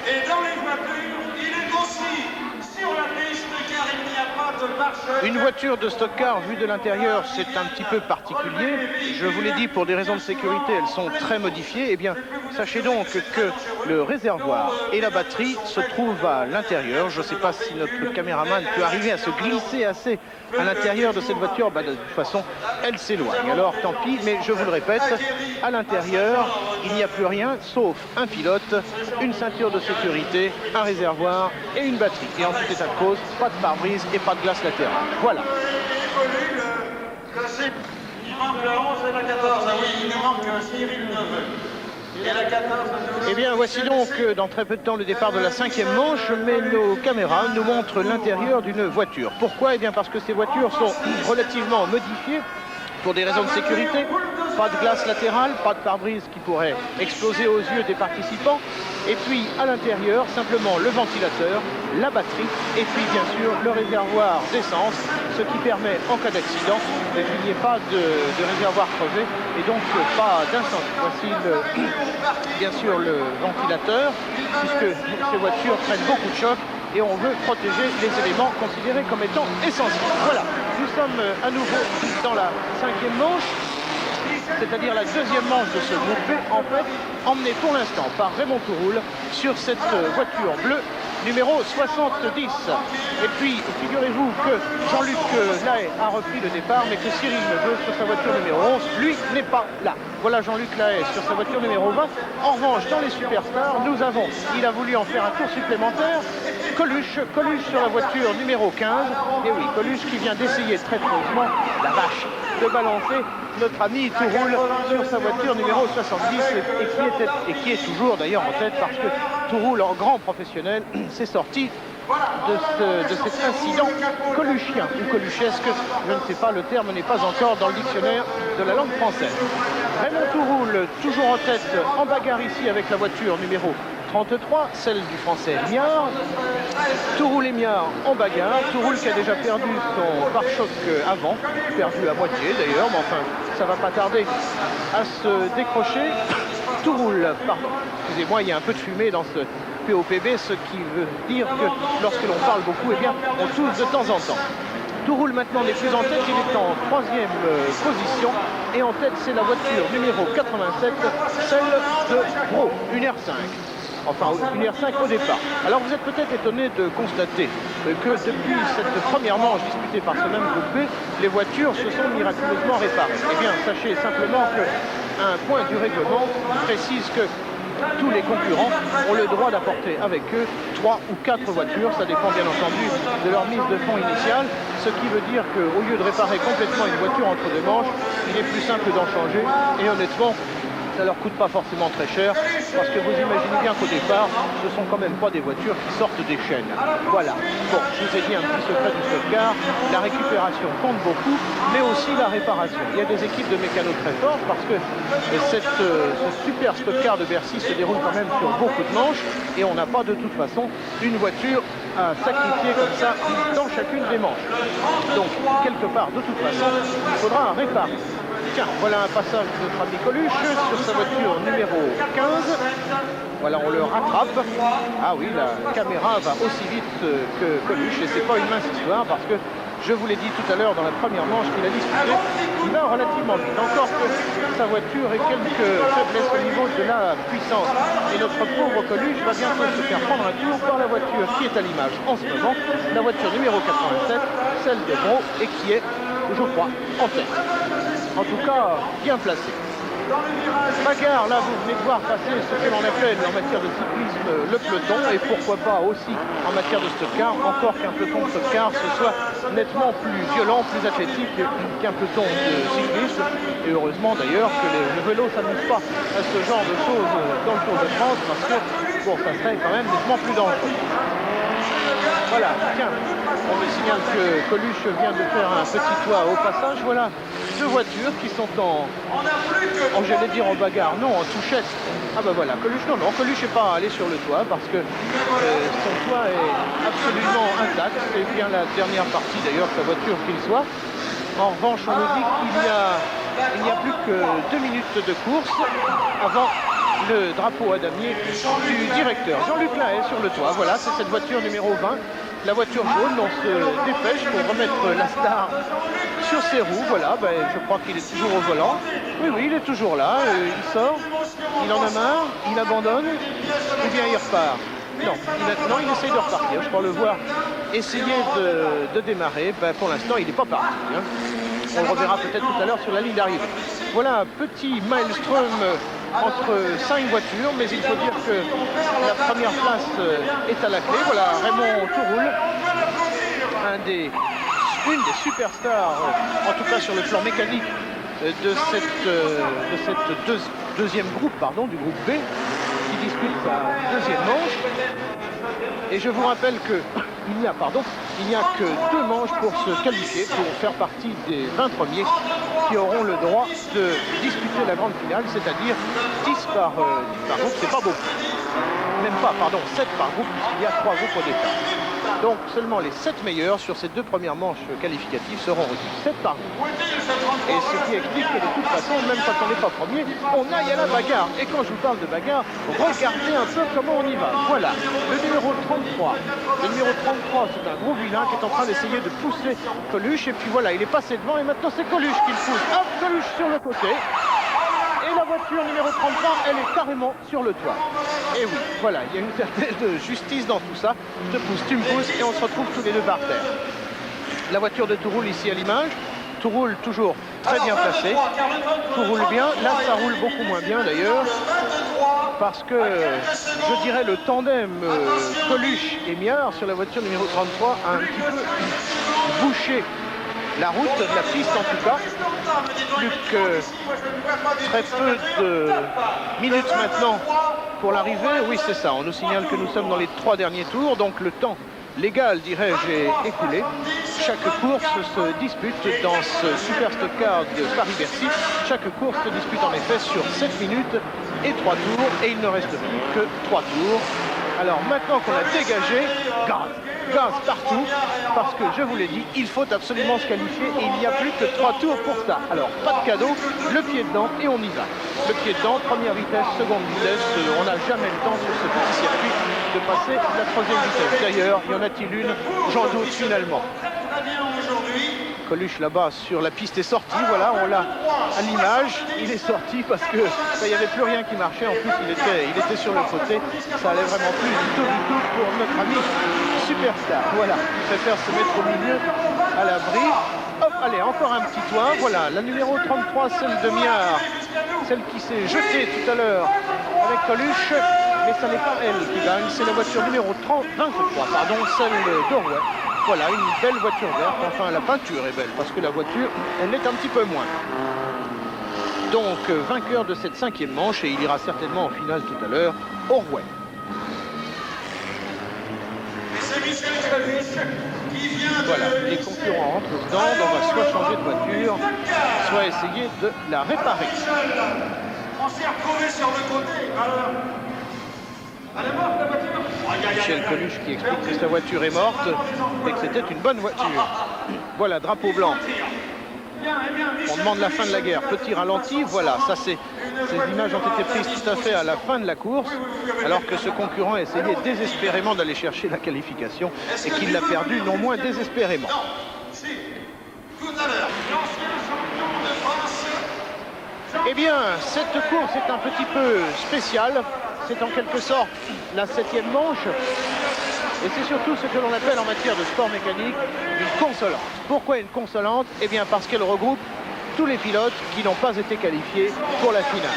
est dans les voitures, il est aussi sur la piste, car il n'y a pas de marche. Une voiture de stock-car vue de l'intérieur, c'est un petit peu particulier. Je vous l'ai dit, pour des raisons de sécurité, elles sont très modifiées. Eh bien, sachez donc que le réservoir et la batterie se trouvent à l'intérieur. Je ne sais pas si notre caméraman peut arriver à se glisser assez à l'intérieur de cette voiture. De toute façon, elle s'éloigne. Alors, tant pis, mais je vous le répète, à l'intérieur, il n'y a plus rien, sauf un pilote, une ceinture de sécurité, un réservoir et une batterie. Et en tout état de cause, pas de pare-brise et pas de glace latérale. Voilà. Il manque le 11 et la 14. Ah oui, il nous manque Cyril Neveu. Et la 14. Eh bien, voici donc dans très peu de temps le départ de la 5e manche, mais nos caméras nous montrent l'intérieur d'une voiture. Pourquoi? Eh bien, parce que ces voitures sont relativement modifiées pour des raisons de sécurité. Pas de glace latérale, pas de pare-brise qui pourrait exploser aux yeux des participants. Et puis à l'intérieur, simplement le ventilateur, la batterie et puis bien sûr le réservoir d'essence, ce qui permet en cas d'accident qu'il n'y ait pas de réservoir crevé et donc pas d'incendie. Voici bien sûr le ventilateur, puisque ces voitures prennent beaucoup de chocs et on veut protéger les éléments considérés comme étant essentiels. Voilà, nous sommes à nouveau dans la 5e manche, c'est-à-dire la 2e manche de ce groupe B, en fait, emmenée pour l'instant par Raymond Touroul sur cette voiture bleue numéro 70. Et puis, figurez-vous que Jean-Luc Lahaye a repris le départ, mais que Cyril Neveu, sur sa voiture numéro 11, lui, n'est pas là. Voilà Jean-Luc Lahaye sur sa voiture numéro 20. En revanche, dans les superstars, nous avons, il a voulu en faire un tour supplémentaire, Coluche sur la voiture numéro 15. Et oui, Coluche qui vient d'essayer très franchement, la vache, de balancer notre ami Touroul sur sa voiture numéro 70 et qui est toujours d'ailleurs en tête parce que Touroul, en grand professionnel, s'est sorti de cet incident coluchien ou coluchesque, je ne sais pas, le terme n'est pas encore dans le dictionnaire de la langue française. Raymond Touroul, toujours en tête, en bagarre ici avec la voiture numéro 33, celle du français Miard. Touroul et Miard en bagarre. Touroul qui a déjà perdu son pare-choc avant, perdu à moitié d'ailleurs, mais enfin ça va pas tarder à se décrocher. Touroul, excusez-moi, il y a un peu de fumée dans ce POPB, ce qui veut dire que lorsque l'on parle beaucoup, eh bien, on tousse de temps en temps. Touroul maintenant n'est plus en tête, il est en 3e position. Et en tête, c'est la voiture numéro 87, celle de Brault, une R5. Enfin, une R5 au départ. Alors vous êtes peut-être étonné de constater que depuis cette première manche disputée par ce même groupe B, les voitures se sont miraculeusement réparées. Eh bien, sachez simplement qu'un point du règlement précise que tous les concurrents ont le droit d'apporter avec eux 3 ou 4 voitures, ça dépend bien entendu de leur mise de fonds initiale, ce qui veut dire qu'au lieu de réparer complètement une voiture entre deux manches, il est plus simple d'en changer et honnêtement, ça leur coûte pas forcément très cher parce que vous imaginez bien qu'au départ, ce sont quand même pas des voitures qui sortent des chaînes. Voilà. Bon, je vous ai dit un petit secret du stock-car, la récupération compte beaucoup, mais aussi la réparation. Il y a des équipes de mécanos très fortes parce que ce super stock-car de Bercy se déroule quand même sur beaucoup de manches et on n'a pas de toute façon une voiture à sacrifier comme ça dans chacune des manches. Donc, quelque part, de toute façon, il faudra un réparer. Tiens, voilà un passage de notre ami Coluche sur sa voiture numéro 15. Voilà, on le rattrape. Ah oui, la caméra va aussi vite que Coluche et c'est pas une mince histoire parce que je vous l'ai dit tout à l'heure dans la première manche qu'il a disputée, il va relativement vite. Encore que sa voiture ait quelques faiblesses au niveau de la puissance. Et notre pauvre Coluche va bientôt se faire prendre un tour par la voiture qui est à l'image en ce moment, la voiture numéro 87, celle de Brault et qui est, je crois, en tête. En tout cas, bien placé. Bagarre, là, vous venez de voir passer ce que l'on appelle en matière de cyclisme le peloton, et pourquoi pas aussi en matière de stock-car, encore qu'un peloton de stock-car ce soit nettement plus violent, plus athlétique qu'un peloton de cyclisme. Et heureusement d'ailleurs que le vélo ne s'amuse pas à ce genre de choses dans le Tour de France, parce que bon, ça serait quand même nettement plus dangereux. Voilà, tiens, on me signale que Coluche vient de faire un petit toit au passage, voilà. deux voitures qui sont j'allais dire en bagarre, non, en touchette. Ah ben voilà, Coluche, non, Coluche n'est pas allé sur le toit parce que son toit est absolument intact. C'est bien la dernière partie d'ailleurs de sa voiture qu'il soit. En revanche, on nous dit qu'il n'y a plus que 2 minutes de course avant le drapeau à damier du directeur. Jean-Luc Lahaye sur le toit, voilà, c'est cette voiture numéro 20. La voiture jaune, on se dépêche pour remettre la star sur ses roues. Voilà, ben, je crois qu'il est toujours au volant. Oui, il est toujours là. Il sort, il en a marre, il abandonne, ou bien il repart. Non, il essaye de repartir. Je crois le voir essayer de démarrer. Ben, pour l'instant, il n'est pas parti. Hein. On le reverra peut-être tout à l'heure sur la ligne d'arrivée. Voilà un petit maelstrom entre 5 voitures, mais il faut dire que la première place est à la clé. Voilà Raymond Touroul, une des superstars, en tout cas sur le plan mécanique de cette deuxième groupe, du groupe B, qui dispute sa deuxième manche. Et je vous rappelle qu'il n'y a que 2 manches pour se qualifier, pour faire partie des 20 premiers qui auront le droit de disputer la grande finale, c'est-à-dire 10 par groupe, c'est pas beaucoup. Même pas, 7 par groupe, puisqu'il y a 3 groupes au départ. Donc seulement les 7 meilleurs sur ces 2 premières manches qualificatives seront reçus, 7 par groupe. Et ce qui explique que de toute façon, même quand on n'est pas premier, on aille à la bagarre. Et quand je vous parle de bagarre, regardez un peu comment on y va. Voilà, le numéro 33. Le numéro 33, c'est un gros vilain qui est en train d'essayer de pousser Coluche. Et puis voilà, il est passé devant et maintenant c'est Coluche qui le pousse. Hop, Coluche sur le côté. Et la voiture numéro 33, elle est carrément sur le toit. Et oui, voilà, il y a une certaine justice dans tout ça. Je te pousse, tu me pousses et on se retrouve tous les deux par terre. La voiture de Touroul ici à l'image. Touroul toujours très bien placé. Touroul bien. Là, ça roule beaucoup moins bien d'ailleurs. Parce que, je dirais, le tandem Coluche et Miard sur la voiture numéro 33 a un petit peu bouché la route, la piste en tout cas. Plus que très peu de minutes maintenant pour l'arrivée. Oui, c'est ça. On nous signale que nous sommes dans les 3 derniers tours. Donc le temps légal, dirais-je, est écoulé. Chaque course se dispute dans ce Super Stock Car de Paris-Bercy. Chaque course se dispute en effet sur 7 minutes et 3 tours. Et il ne reste plus que 3 tours. Alors maintenant qu'on a dégagé, gaz partout, parce que je vous l'ai dit, il faut absolument se qualifier et il n'y a plus que 3 tours pour ça. Alors pas de cadeau, le pied dedans et on y va. Le pied dedans, première vitesse, seconde vitesse, on n'a jamais le temps sur ce petit circuit de passer la 3e vitesse. D'ailleurs, y en a-t-il une? J'en doute finalement. Coluche là-bas sur la piste est sorti, voilà, on l'a à l'image, il est sorti parce que il n'y avait plus rien qui marchait, en plus il était sur le côté, ça allait vraiment plus du tout pour notre ami Superstar, voilà, il préfère se mettre au milieu à l'abri. Hop, allez, encore un petit toit, voilà, la numéro 33, celle de Miard, celle qui s'est jetée tout à l'heure avec Coluche, mais ce n'est pas elle qui gagne, c'est la voiture numéro 23, celle d'Orwell. Voilà, une belle voiture verte, enfin la peinture est belle, parce que la voiture, elle l'est un petit peu moins. Donc, vainqueur de cette 5e manche, et il ira certainement en finale tout à l'heure, Orwell. Voilà, les concurrents entrent dedans, on va soit changer de voiture, soit essayer de la réparer. On s'est retrouvé sur le côté, alors... Elle est morte, la voiture? Michel Coluche qui explique que sa voiture est morte et que c'était une bonne voiture. Voilà, drapeau blanc. On demande la fin de la guerre. Petit ralenti, voilà, ça c'est... Ces images ont été prises tout à fait à la fin de la course, alors que ce concurrent essayait désespérément d'aller chercher la qualification et qu'il l'a perdu non moins désespérément. Eh bien, cette course est un petit peu spéciale. C'est en quelque sorte la 7e manche. Et c'est surtout ce que l'on appelle en matière de sport mécanique une consolante. Pourquoi une consolante? Eh bien parce qu'elle regroupe tous les pilotes qui n'ont pas été qualifiés pour la finale.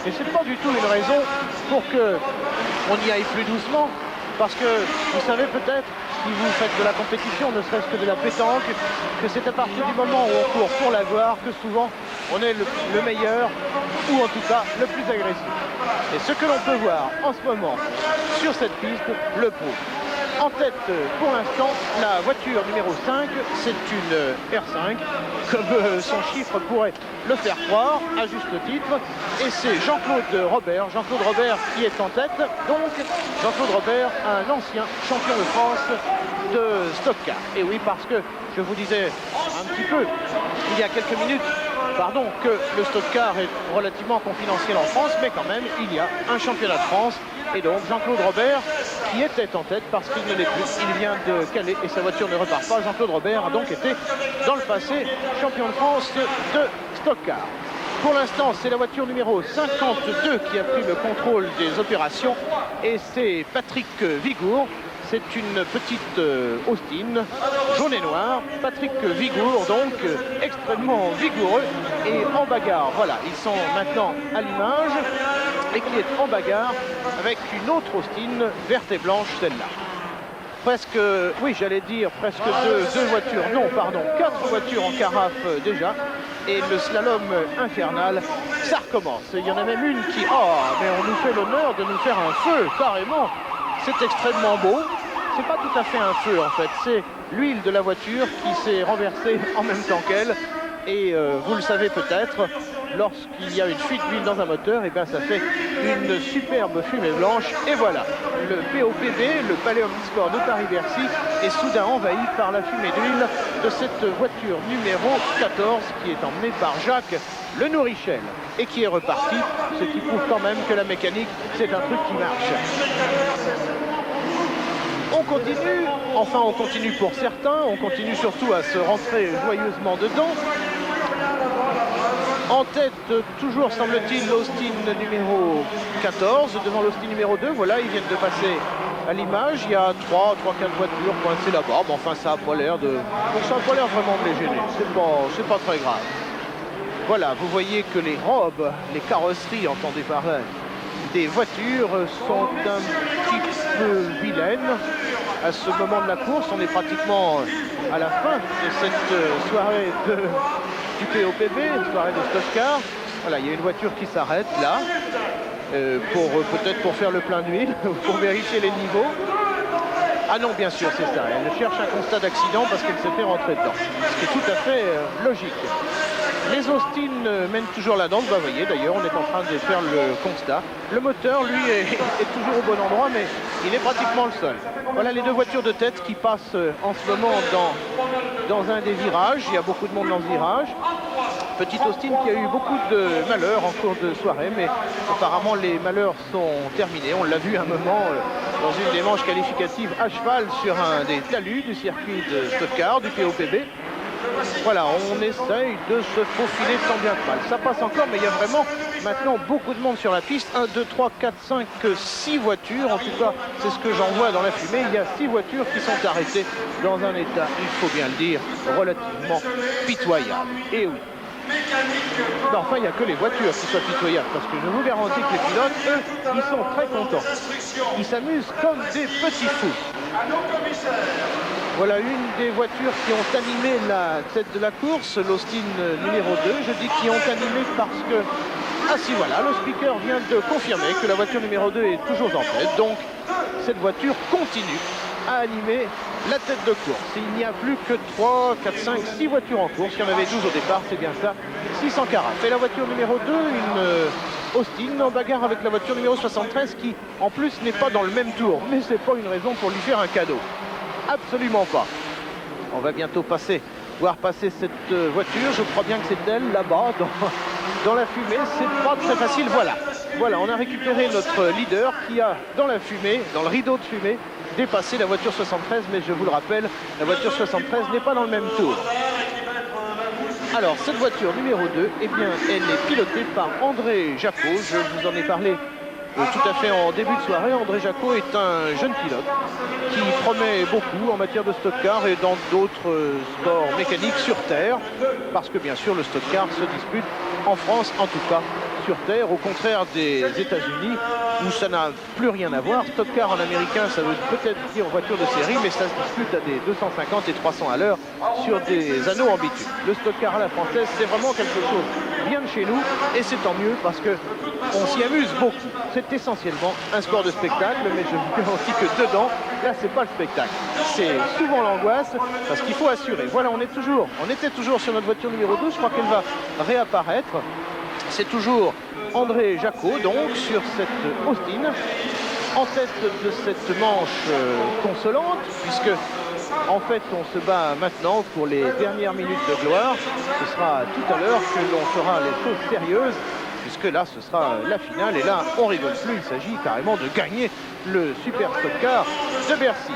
Et c'est pas du tout une raison pour qu'on y aille plus doucement. Parce que vous savez peut-être, si vous faites de la compétition, ne serait-ce que de la pétanque, que c'est à partir du moment où on court pour la gloire que souvent on est le meilleur, ou en tout cas le plus agressif. Et ce que l'on peut voir en ce moment sur cette piste le prouve. En tête, pour l'instant, la voiture numéro 5, c'est une R5, comme son chiffre pourrait le faire croire, à juste titre. Et c'est Jean-Claude Robert qui est en tête. Donc, Jean-Claude Robert, un ancien champion de France de Stock Car. Et oui, parce que je vous disais un petit peu, il y a quelques minutes, que le Stock Car est relativement confidentiel en France, mais quand même, il y a un championnat de France. Et donc, Jean-Claude Robert, qui était en tête parce qu'il ne l'est plus, il vient de Calais et sa voiture ne repart pas. Jean-Claude Robert a donc été, dans le passé, champion de France de Stock Car. Pour l'instant, c'est la voiture numéro 52 qui a pris le contrôle des opérations et c'est Patrick Vigour. C'est une petite Austin, jaune et noir. Patrick Vigour, donc extrêmement vigoureux et en bagarre. Voilà, ils sont maintenant à l'image et qui est en bagarre avec une autre Austin verte et blanche, celle-là. Presque, oui, j'allais dire presque deux voitures, non, pardon, 4 voitures en carafe déjà. Et le slalom infernal, ça recommence. Il y en a même une qui, mais on nous fait l'honneur de nous faire un feu, carrément. C'est extrêmement beau. C'est pas tout à fait un feu en fait, c'est l'huile de la voiture qui s'est renversée en même temps qu'elle. Et vous le savez peut-être, lorsqu'il y a une fuite d'huile dans un moteur, et bien ça fait une superbe fumée blanche. Et voilà, le POPB, le Palais Omnisport de Paris-Bercy, est soudain envahi par la fumée d'huile de cette voiture numéro 14 qui est emmenée par Jacques Le Nourrichel et qui est reparti, ce qui prouve quand même que la mécanique, c'est un truc qui marche. On continue, enfin on continue pour certains, on continue surtout à se rentrer joyeusement dedans. En tête, toujours semble-t-il, l'Austin numéro 14, devant l'Austin numéro 2, voilà, ils viennent de passer à l'image. Il y a 3-4 voitures coincées là-bas, mais enfin ça n'a pas l'air vraiment de les gêner, c'est pas très grave. Voilà, vous voyez que les robes, les carrosseries, entendez par là, des voitures sont un petit peu vilaines. À ce moment de la course, on est pratiquement à la fin de cette soirée du POPB, soirée de Stock Car. Voilà, il y a une voiture qui s'arrête là, peut-être pour faire le plein d'huile, pour vérifier les niveaux. Ah non, bien sûr, c'est ça. Elle cherche un constat d'accident parce qu'elle s'est fait rentrer dedans. Ce qui est tout à fait logique. Les Austin mènent toujours la danse. Vous voyez, d'ailleurs, on est en train de faire le constat. Le moteur, lui, est toujours au bon endroit, mais il est pratiquement le seul. Voilà les deux voitures de tête qui passent en ce moment dans un des virages. Il y a beaucoup de monde dans ce virage. Petite Austin qui a eu beaucoup de malheurs en cours de soirée, mais apparemment les malheurs sont terminés. On l'a vu un moment dans une des manches qualificatives à cheval sur un des talus du circuit de Stock Car, du POPB. Voilà, on essaye de se faufiler tant bien que mal. Ça passe encore, mais il y a vraiment maintenant beaucoup de monde sur la piste. 1, 2, 3, 4, 5, 6 voitures. En tout cas, c'est ce que j'en vois dans la fumée. Il y a 6 voitures qui sont arrêtées dans un état, il faut bien le dire, relativement pitoyable. Et oui. Non, enfin, il n'y a que les voitures qui soient pitoyables, parce que je vous garantis que les pilotes, eux, ils sont très contents. Ils s'amusent comme des petits fous. Voilà une des voitures qui ont animé la tête de la course, l'Austin numéro 2. Je dis qui ont animé parce que, ah si voilà, le speaker vient de confirmer que la voiture numéro 2 est toujours en tête. Donc cette voiture continue à animer la tête de course. Il n'y a plus que 3, 4, 5, 6 voitures en course. Il y en avait 12 au départ, c'est bien ça. 600 carafes. Et la voiture numéro 2, une Austin en bagarre avec la voiture numéro 73 qui en plus n'est pas dans le même tour. Mais c'est pas une raison pour lui faire un cadeau. Absolument pas. On va bientôt voir passer cette voiture. Je crois bien que c'est elle, là-bas, dans la fumée. C'est pas très facile. Voilà, on a récupéré notre leader qui a, dans la fumée, dans le rideau de fumée, dépassé la voiture 73. Mais je vous le rappelle, la voiture 73 n'est pas dans le même tour. Alors, cette voiture numéro 2, eh bien, elle est pilotée par André Jacot. Je vous en ai parlé tout à fait en début de soirée. André Jacot est un jeune pilote qui promet beaucoup en matière de stock car et dans d'autres sports mécaniques sur terre, parce que bien sûr le stock car se dispute en France, en tout cas sur terre, au contraire des États-Unis où ça n'a plus rien à voir. Stock car en américain, ça veut peut-être dire voiture de série, mais ça se dispute à des 250 et 300 à l'heure sur des anneaux en bitume. Le stock car à la française, c'est vraiment quelque chose bien de chez nous, et c'est tant mieux parce que on s'y amuse beaucoup. C'est essentiellement un sport de spectacle, mais je vous garantis que dedans, Là, c'est pas le spectacle. C'est souvent l'angoisse parce qu'il faut assurer. Voilà, on était toujours sur notre voiture numéro 12. Je crois qu'elle va réapparaître. C'est toujours André Jacot, donc, sur cette Austin, en tête de cette manche consolante, puisque, en fait, on se bat maintenant pour les dernières minutes de gloire. Ce sera tout à l'heure que l'on fera les choses sérieuses, puisque là, ce sera la finale. Et là, on rigole plus. Il s'agit carrément de gagner le Super Stock Car de Bercy.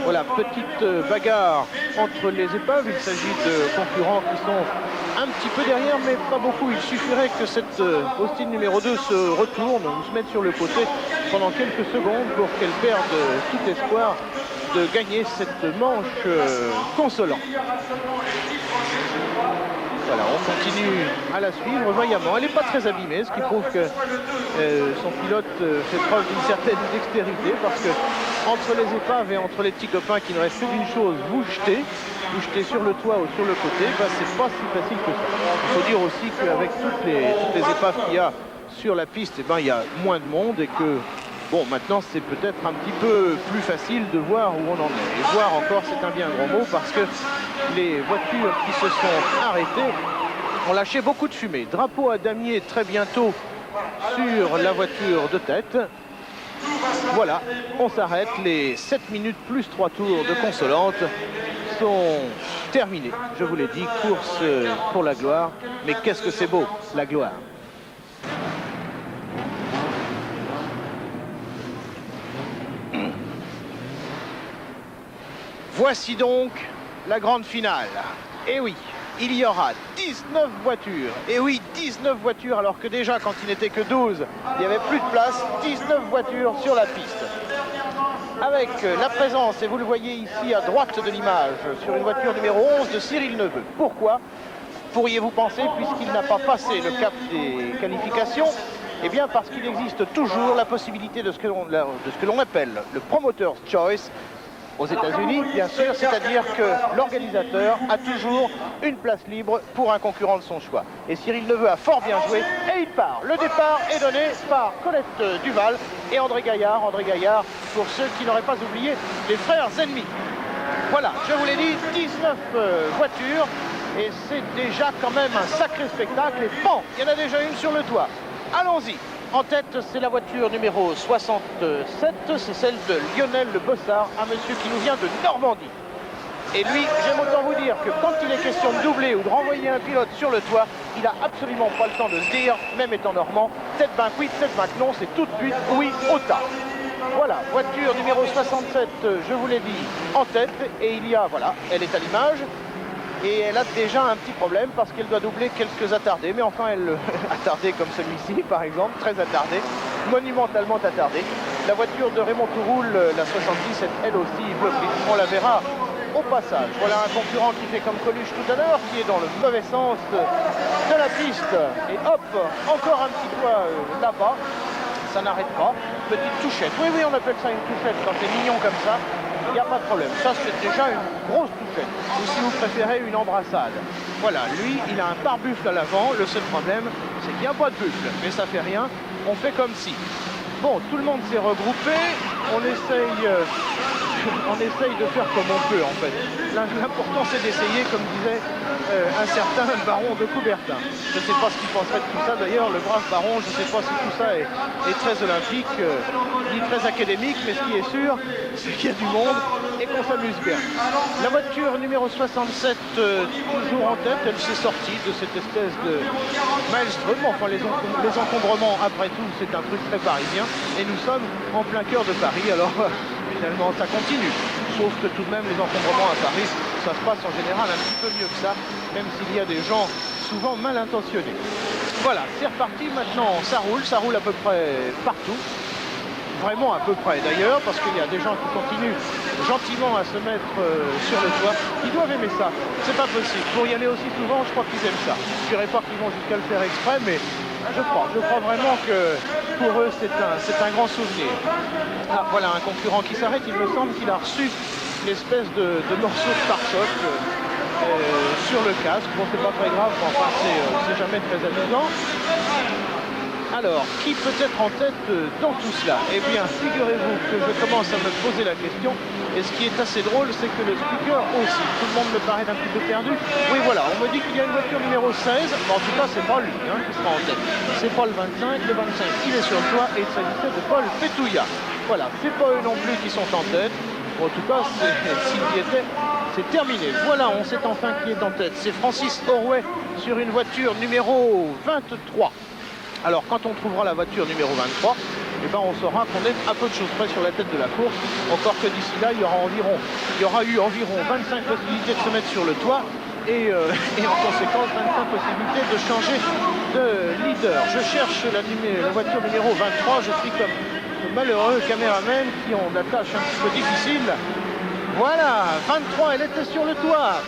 Voilà, petite bagarre entre les épaves. Il s'agit de concurrents qui sont un petit peu derrière, mais pas beaucoup. Il suffirait que cette Austin numéro 2 se retourne ou se mette sur le côté pendant quelques secondes pour qu'elle perde tout espoir de gagner cette manche consolante. Voilà, on continue à la suivre vaillamment. Elle n'est pas très abîmée, ce qui prouve que son pilote fait preuve d'une certaine dextérité, parce que entre les épaves et entre les petits copains qui ne restent que d'une chose, vous jetez sur le toit ou sur le côté, bah, c'est pas si facile que ça. Il faut dire aussi qu'avec toutes les épaves qu'il y a sur la piste, eh ben, il y a moins de monde et que bon, maintenant c'est peut-être un petit peu plus facile de voir où on en est. Et voir encore, c'est un bien grand mot, parce que les voitures qui se sont arrêtées ont lâché beaucoup de fumée. Drapeau à damier très bientôt sur la voiture de tête. Voilà, on s'arrête. Les 7 minutes plus 3 tours de consolante sont terminés. Je vous l'ai dit, course pour la gloire. Mais qu'est-ce que c'est beau, la gloire. Voici donc la grande finale. Et oui, il y aura 19 voitures. Et oui, 19 voitures, alors que déjà, quand il n'était que 12, il n'y avait plus de place. 19 voitures sur la piste. Avec la présence, et vous le voyez ici à droite de l'image, sur une voiture numéro 11 de Cyril Neveu. Pourquoi pourriez-vous penser, puisqu'il n'a pas passé le cap des qualifications? Eh bien, parce qu'il existe toujours la possibilité de ce que l'on appelle le Promoter's Choice, aux États-Unis, bien sûr, c'est-à-dire que l'organisateur a toujours une place libre pour un concurrent de son choix. Et Cyril Neveu a fort bien joué et il part. Le départ est donné par Colette Duval et André Gaillard. André Gaillard, pour ceux qui n'auraient pas oublié, les frères ennemis. Voilà, je vous l'ai dit, 19 voitures et c'est déjà quand même un sacré spectacle. Et bon, il y en a déjà une sur le toit. Allons-y. En tête, c'est la voiture numéro 67, c'est celle de Lionel Le Bossard, un monsieur qui nous vient de Normandie. Et lui, j'aime autant vous dire que quand il est question de doubler ou de renvoyer un pilote sur le toit, il n'a absolument pas le temps de se dire, même étant normand, tête ben oui, tête ben non, c'est tout de suite oui au tas. Voilà, voiture numéro 67, je vous l'ai dit, en tête, et il y a, voilà, elle est à l'image. Et elle a déjà un petit problème parce qu'elle doit doubler quelques attardés. Mais enfin, elle attardée comme celui-ci, par exemple, très attardée, monumentalement attardée. La voiture de Raymond Touroul, la 70, est elle aussi bloquée. On la verra au passage. Voilà un concurrent qui fait comme Coluche tout à l'heure, qui est dans le mauvais sens de la piste. Et hop, encore un petit toit là-bas. Ça n'arrête pas. Petite touchette. Oui, on appelle ça une touchette quand c'est mignon comme ça. Il n'y a pas de problème. Ça, c'est déjà une grosse touchette. Ou si vous préférez, une embrassade. Voilà, lui, il a un pare-buffle à l'avant. Le seul problème, c'est qu'il n'y a pas de buffle. Mais ça fait rien. On fait comme si. Bon, tout le monde s'est regroupé. On essaye de faire comme on peut, en fait. L'important, c'est d'essayer, comme disait un certain baron de Coubertin. Je ne sais pas ce qu'il penserait de tout ça. D'ailleurs, le brave baron, je ne sais pas si tout ça est très olympique, ni très académique, mais ce qui est sûr, c'est qu'il y a du monde et qu'on s'amuse bien. La voiture numéro 67, toujours en tête, elle s'est sortie de cette espèce de maelstrom. Enfin, les encombrements, après tout, c'est un truc très parisien. Et nous sommes en plein cœur de Paris, alors finalement, ça continue. Sauf que tout de même, les encombrements à Paris, ça se passe en général un petit peu mieux que ça, même s'il y a des gens souvent mal intentionnés. Voilà, c'est reparti maintenant, ça roule à peu près partout. Vraiment à peu près d'ailleurs, parce qu'il y a des gens qui continuent gentiment à se mettre sur le toit. Ils doivent aimer ça, c'est pas possible. Pour y aller aussi souvent, je crois qu'ils aiment ça. Je dirais pas qu'ils vont jusqu'à le faire exprès, mais je crois vraiment que pour eux c'est un grand souvenir. Ah, voilà un concurrent qui s'arrête, il me semble qu'il a reçu une espèce de morceau de pare-choc sur le casque. Bon, c'est pas très grave, mais enfin c'est jamais très amusant. Alors, qui peut être en tête dans tout cela? Eh bien, figurez-vous que je commence à me poser la question. Et ce qui est assez drôle, c'est que le speaker aussi. Tout le monde me paraît un petit peu perdu. Oui, voilà, on me dit qu'il y a une voiture numéro 16. Mais en tout cas, c'est pas lui qui sera en tête. C'est pas le 25. Le 25, il est sur le toit et il s'agissait de Paul Petouilla. Voilà, c'est pas eux non plus qui sont en tête. En tout cas, s'il y était, c'est terminé. Voilà, on sait enfin qui est en tête. C'est Francis Orway sur une voiture numéro 23. Alors, quand on trouvera la voiture numéro 23, eh ben, on saura qu'on est à peu de choses près sur la tête de la course. Encore que d'ici là, il y aura eu environ 25 possibilités de se mettre sur le toit. Et en conséquence, 25 possibilités de changer de leader. Je cherche la voiture numéro 23. Je suis comme malheureux caméraman qui ont la tâche un petit peu difficile. Voilà, 23, elle était sur le toit.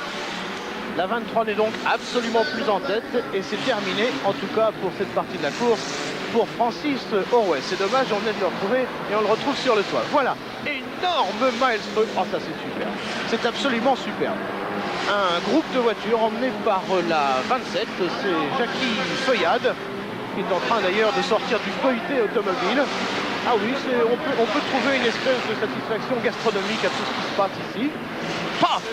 La 23 n'est donc absolument plus en tête et c'est terminé, en tout cas pour cette partie de la course, pour Francis Orway. C'est dommage, on vient de le retrouver et on le retrouve sur le toit. Voilà, énorme milestone. Oh, ça c'est super, c'est absolument super. Un groupe de voitures emmené par la 27, c'est Jackie Feuillade, qui est en train d'ailleurs de sortir du feuilleté automobile. Ah oui, on peut trouver une espèce de satisfaction gastronomique à tout ce qui se passe ici. Paf!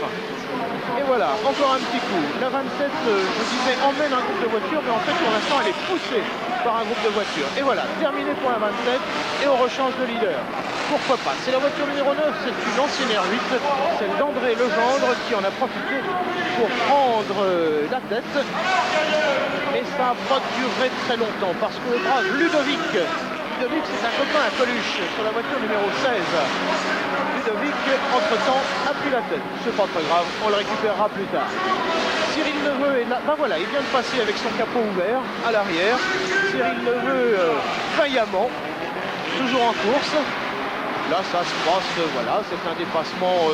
Et voilà, encore un petit coup. La 27, je disais, emmène un groupe de voitures, mais en fait, pour l'instant, elle est poussée par un groupe de voitures. Et voilà, terminé pour la 27, et on rechange de leader. Pourquoi pas? C'est la voiture numéro 9, c'est une ancienne R8, celle d'André Legendre, qui en a profité pour prendre la tête. Mais ça n'a pas duré très longtemps, parce que le brave Ludovic, c'est un copain à Coluche, sur la voiture numéro 16. Ludovic, entre-temps, a pris la tête. C'est pas très grave, on le récupérera plus tard. Cyril Neveu est là. Ben voilà, il vient de passer avec son capot ouvert à l'arrière. Cyril Neveu vaillamment, toujours en course. Là, ça se passe, voilà, c'est un dépassement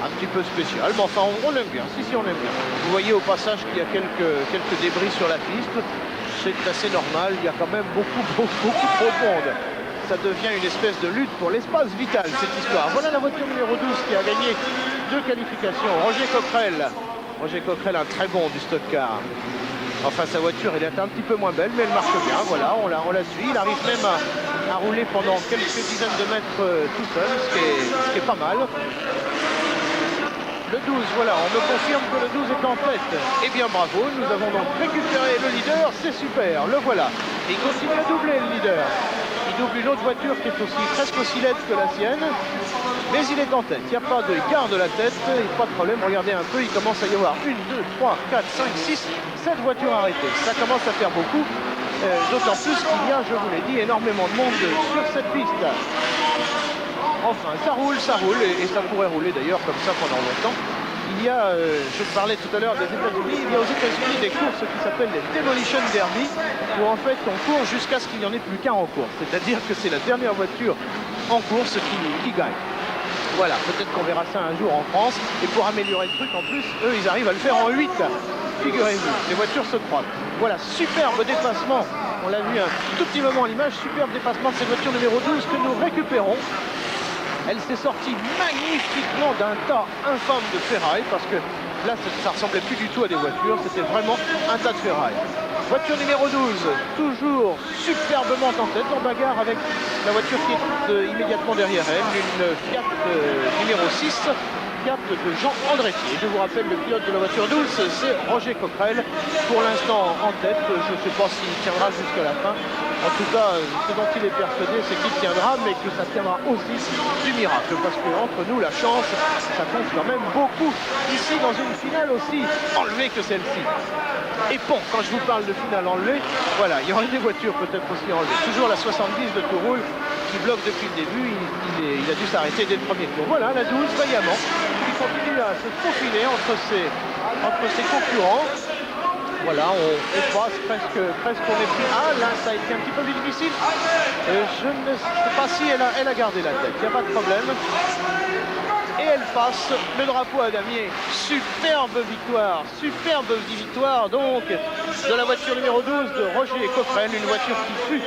un petit peu spécial. Mais enfin, on l'aime bien, si, on l'aime bien. Vous voyez au passage qu'il y a quelques débris sur la piste. C'est assez normal, il y a quand même beaucoup trop de monde. Ça devient une espèce de lutte pour l'espace vital, cette histoire. Voilà la voiture numéro 12 qui a gagné 2 qualifications. Roger Coquerel, un très bon du stock car. Enfin, sa voiture, elle est un petit peu moins belle, mais elle marche bien. Voilà, on la suit. Il arrive même à rouler pendant quelques dizaines de mètres tout seul, ce qui est pas mal. Le 12, voilà, on me confirme que le 12 est en tête. Eh bien bravo, nous avons donc récupéré le leader, c'est super, le voilà. Et il continue à doubler le leader. Il double une autre voiture qui est presque aussi laide que la sienne, mais il est en tête. Il n'y a pas de garde de la tête, pas de problème, regardez un peu, il commence à y avoir 1, 2, 3, 4, 5, 6, 7 voitures arrêtées. Ça commence à faire beaucoup, d'autant plus qu'il y a, je vous l'ai dit, énormément de monde sur cette piste. Enfin, ça roule, et ça pourrait rouler d'ailleurs comme ça pendant longtemps. Il y a, je parlais tout à l'heure des États-Unis, il y a aux États-Unis des courses qui s'appellent les Demolition Derby, où en fait on court jusqu'à ce qu'il n'y en ait plus qu'un en course. C'est-à-dire que c'est la dernière voiture en course qui gagne. Voilà, peut-être qu'on verra ça un jour en France. Et pour améliorer le truc, en plus, eux, ils arrivent à le faire en 8. Figurez-vous, les voitures se croisent. Voilà, superbe dépassement. On l'a vu un tout petit moment à l'image, superbe dépassement de cette voiture numéro 12 que nous récupérons. Elle s'est sortie magnifiquement d'un tas infâme de ferraille parce que là, ça ressemblait plus du tout à des voitures, c'était vraiment un tas de ferraille. Voiture numéro 12, toujours superbement en tête, en bagarre avec la voiture qui est immédiatement derrière elle, une Fiat numéro 6, Fiat de Jean Andretti. Je vous rappelle, le pilote de la voiture 12, c'est Roger Coquerel, pour l'instant en tête. Je ne sais pas s'il tiendra jusqu'à la fin. En tout cas, ce dont il est persuadé, c'est qu'il tiendra, mais que ça tiendra aussi du miracle. Parce que entre nous, la chance, ça compte quand même beaucoup. Ici, dans une finale aussi enlevée que celle-ci. Et bon, quand je vous parle de finale enlevée, voilà, il y aurait des voitures peut-être aussi enlevées. Toujours la 70 de Touroul qui bloque depuis le début. Il a dû s'arrêter dès le premier tour. Voilà, la 12, vaillamment, qui continue à se faufiler entre ses concurrents. Voilà, on passe presque on est plus. Ah, là, ça a été un petit peu plus difficile. Je ne sais pas si elle a gardé la tête, il n'y a pas de problème. Et elle passe le drapeau à damier. Superbe victoire donc de la voiture numéro 12 de Roger Coquerel, une voiture qui fut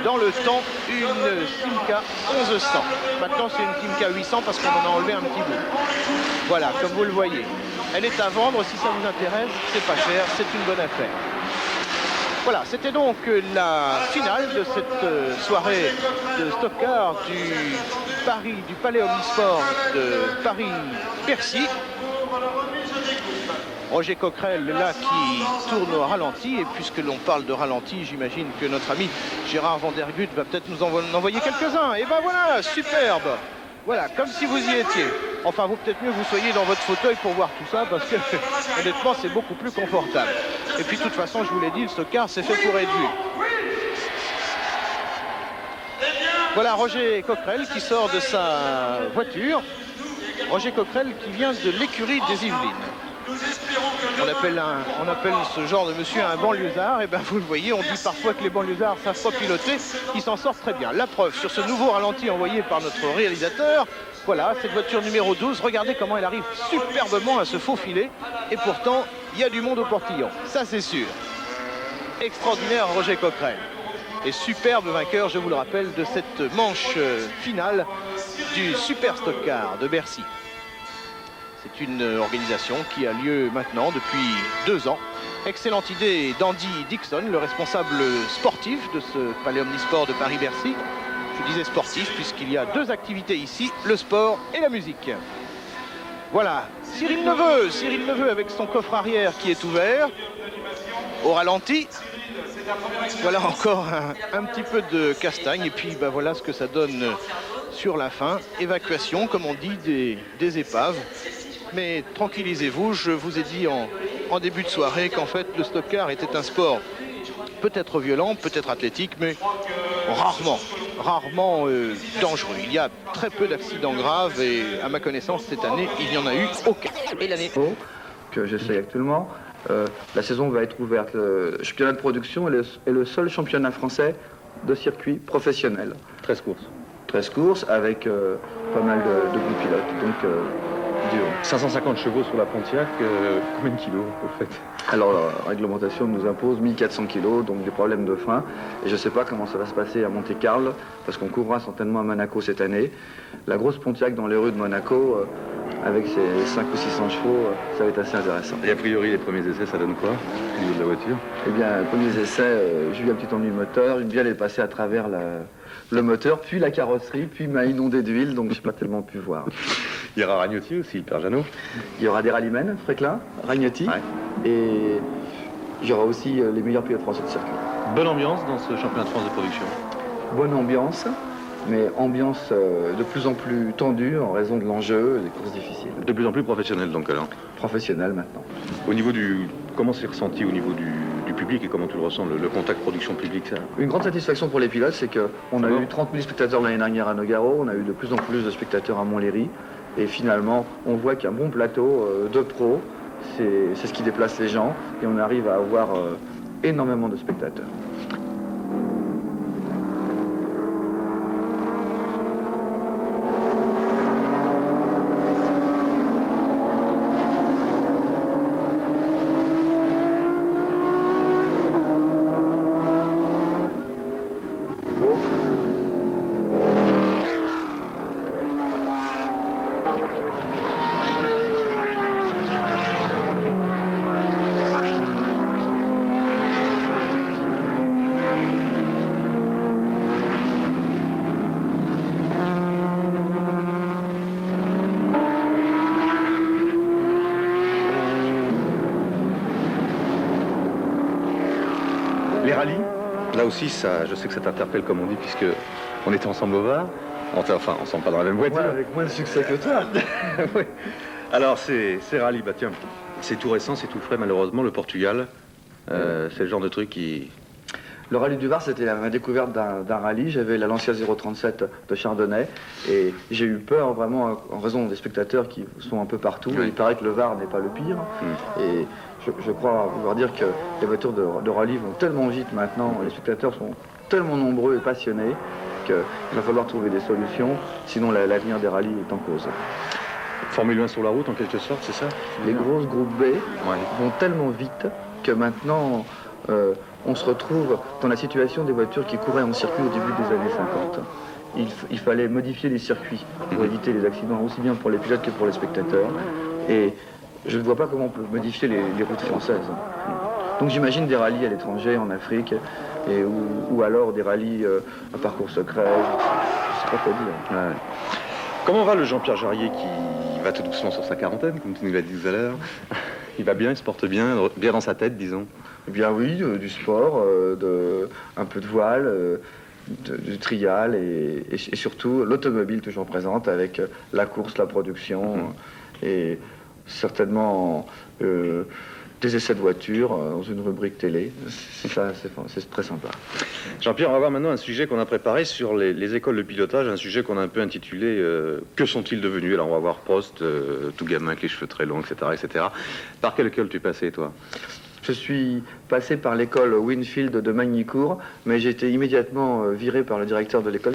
dans le temps une Simca 1100. Maintenant c'est une Simca 800 parce qu'on en a enlevé un petit bout. Voilà, comme vous le voyez. Elle est à vendre, si ça vous intéresse, c'est pas cher, c'est une bonne affaire. Voilà, c'était donc la finale de cette soirée de Stock Car du Palais Omnisport de Paris-Bercy. Roger Coquerel, là, qui tourne au ralenti. Et puisque l'on parle de ralenti, j'imagine que notre ami Gérard Van Der Gut va peut-être nous en envoyer quelques-uns. Et ben voilà, superbe. Voilà, comme si vous y étiez. Enfin, vaut peut-être mieux que vous soyez dans votre fauteuil pour voir tout ça, parce que, honnêtement, c'est beaucoup plus confortable. Et puis, de toute façon, je vous l'ai dit, le Stock Car, c'est fait pour être vu. Voilà Roger Coquerel qui sort de sa voiture. Roger Coquerel qui vient de l'écurie des Yvelines. On appelle ce genre de monsieur un banlieusard. Et bien vous le voyez, on dit parfois que les banlieusards savent pas piloter. Ils s'en sortent très bien. La preuve sur ce nouveau ralenti envoyé par notre réalisateur. Voilà, cette voiture numéro 12. Regardez comment elle arrive superbement à se faufiler. Et pourtant, il y a du monde au portillon. Ça, c'est sûr. Extraordinaire Roger Coquerel. Et superbe vainqueur, je vous le rappelle, de cette manche finale du Super Stock Car de Bercy. C'est une organisation qui a lieu maintenant depuis 2 ans. Excellente idée d'Andy Dixon, le responsable sportif de ce Palais Omnisport de Paris-Bercy. Je disais sportif puisqu'il y a 2 activités ici, le sport et la musique. Voilà, Cyril Neveu avec son coffre arrière qui est ouvert, au ralenti. Voilà encore un petit peu de castagne et puis ben, voilà ce que ça donne sur la fin. Évacuation, comme on dit, des épaves. Mais tranquillisez-vous, je vous ai dit en début de soirée qu'en fait le Stock Car était un sport peut-être violent, peut-être athlétique, mais rarement dangereux. Il y a très peu d'accidents graves et à ma connaissance cette année il n'y en a eu aucun. Et l'année que j'essaye actuellement, la saison va être ouverte. Le championnat de production est le seul championnat français de circuit professionnel. 13 courses. 13 courses avec pas mal de groupes pilotes. Donc, 550 chevaux sur la Pontiac, combien de kilos au fait? Alors la réglementation nous impose 1400 kilos, donc des problèmes de frein. Et je ne sais pas comment ça va se passer à Monte-Carlo, parce qu'on courra certainement à Monaco cette année. La grosse Pontiac dans les rues de Monaco, avec ses 5 ou 600 chevaux, ça va être assez intéressant. Et a priori, les premiers essais, ça donne quoi au niveau de la voiture? Eh bien, les premiers essais, j'ai eu un petit ennui moteur. Une bielle est passée à travers le moteur, puis la carrosserie, puis m'a inondé d'huile, donc je n'ai pas tellement pu voir. Il y aura Ragnotti aussi, le père Jeannot. Il y aura des rallymen, Fréclin, Ragnotti, et il y aura aussi les meilleurs pilotes français de circuit. Bonne ambiance dans ce championnat de France de production? Bonne ambiance, mais ambiance de plus en plus tendue en raison de l'enjeu des courses difficiles. De plus en plus professionnel donc alors? Professionnel maintenant. Au niveau comment c'est ressenti au niveau du public et comment tu le ressens, le contact production public ça? Une grande satisfaction pour les pilotes, c'est qu'on a eu 30 000 spectateurs l'année dernière à Nogaro, on a eu de plus en plus de spectateurs à Montlhéry. Et finalement, on voit qu'il y a un bon plateau de pros, c'est ce qui déplace les gens, et on arrive à avoir énormément de spectateurs. Les rallyes, là aussi, ça, je sais que ça t'interpelle comme on dit, puisque on était ensemble au Var. Enfin, ensemble, pas dans la même voiture. Ouais, avec moins de succès que toi. Oui. Alors, ces rallyes, bah tiens, c'est tout récent, c'est tout frais, malheureusement, le Portugal. C'est le genre de truc qui... Le rallye du Var, c'était ma découverte d'un rallye. J'avais la Lancia 037 de Chardonnay et j'ai eu peur vraiment en raison des spectateurs qui sont un peu partout. Oui. Il paraît que le Var n'est pas le pire. Et je crois pouvoir dire que les voitures de rallye vont tellement vite maintenant, les spectateurs sont tellement nombreux et passionnés qu'il va falloir trouver des solutions, sinon l'avenir des rallyes est en cause. Formule 1 sur la route en quelque sorte, c'est ça? Les grosses groupes B vont tellement vite que maintenant on se retrouve dans la situation des voitures qui couraient en circuit au début des années 50. Il fallait modifier les circuits pour éviter les accidents, aussi bien pour les pilotes que pour les spectateurs. Et je ne vois pas comment on peut modifier les routes françaises. Donc j'imagine des rallyes à l'étranger, en Afrique, ou alors des rallyes à parcours secret, je sais pas quoi dire. Ouais. Comment va le Jean-Pierre Jarier qui va tout doucement sur sa quarantaine, comme tu nous l'as dit tout à l'heure? Il va bien, il se porte bien dans sa tête, disons. Eh bien oui, du sport, un peu de voile, du trial et surtout l'automobile toujours présente avec la course, la production et certainement des essais de voitures dans une rubrique télé. C'est très sympa. Jean-Pierre, on va voir maintenant un sujet qu'on a préparé sur les écoles de pilotage, un sujet qu'on a un peu intitulé Que sont-ils devenus? Alors on va voir Prost, tout gamin avec les cheveux très longs, etc., etc. Par quelle école tu passais, toi? Je suis passé par l'école Winfield de Magnicourt, mais j'ai été immédiatement viré par le directeur de l'école.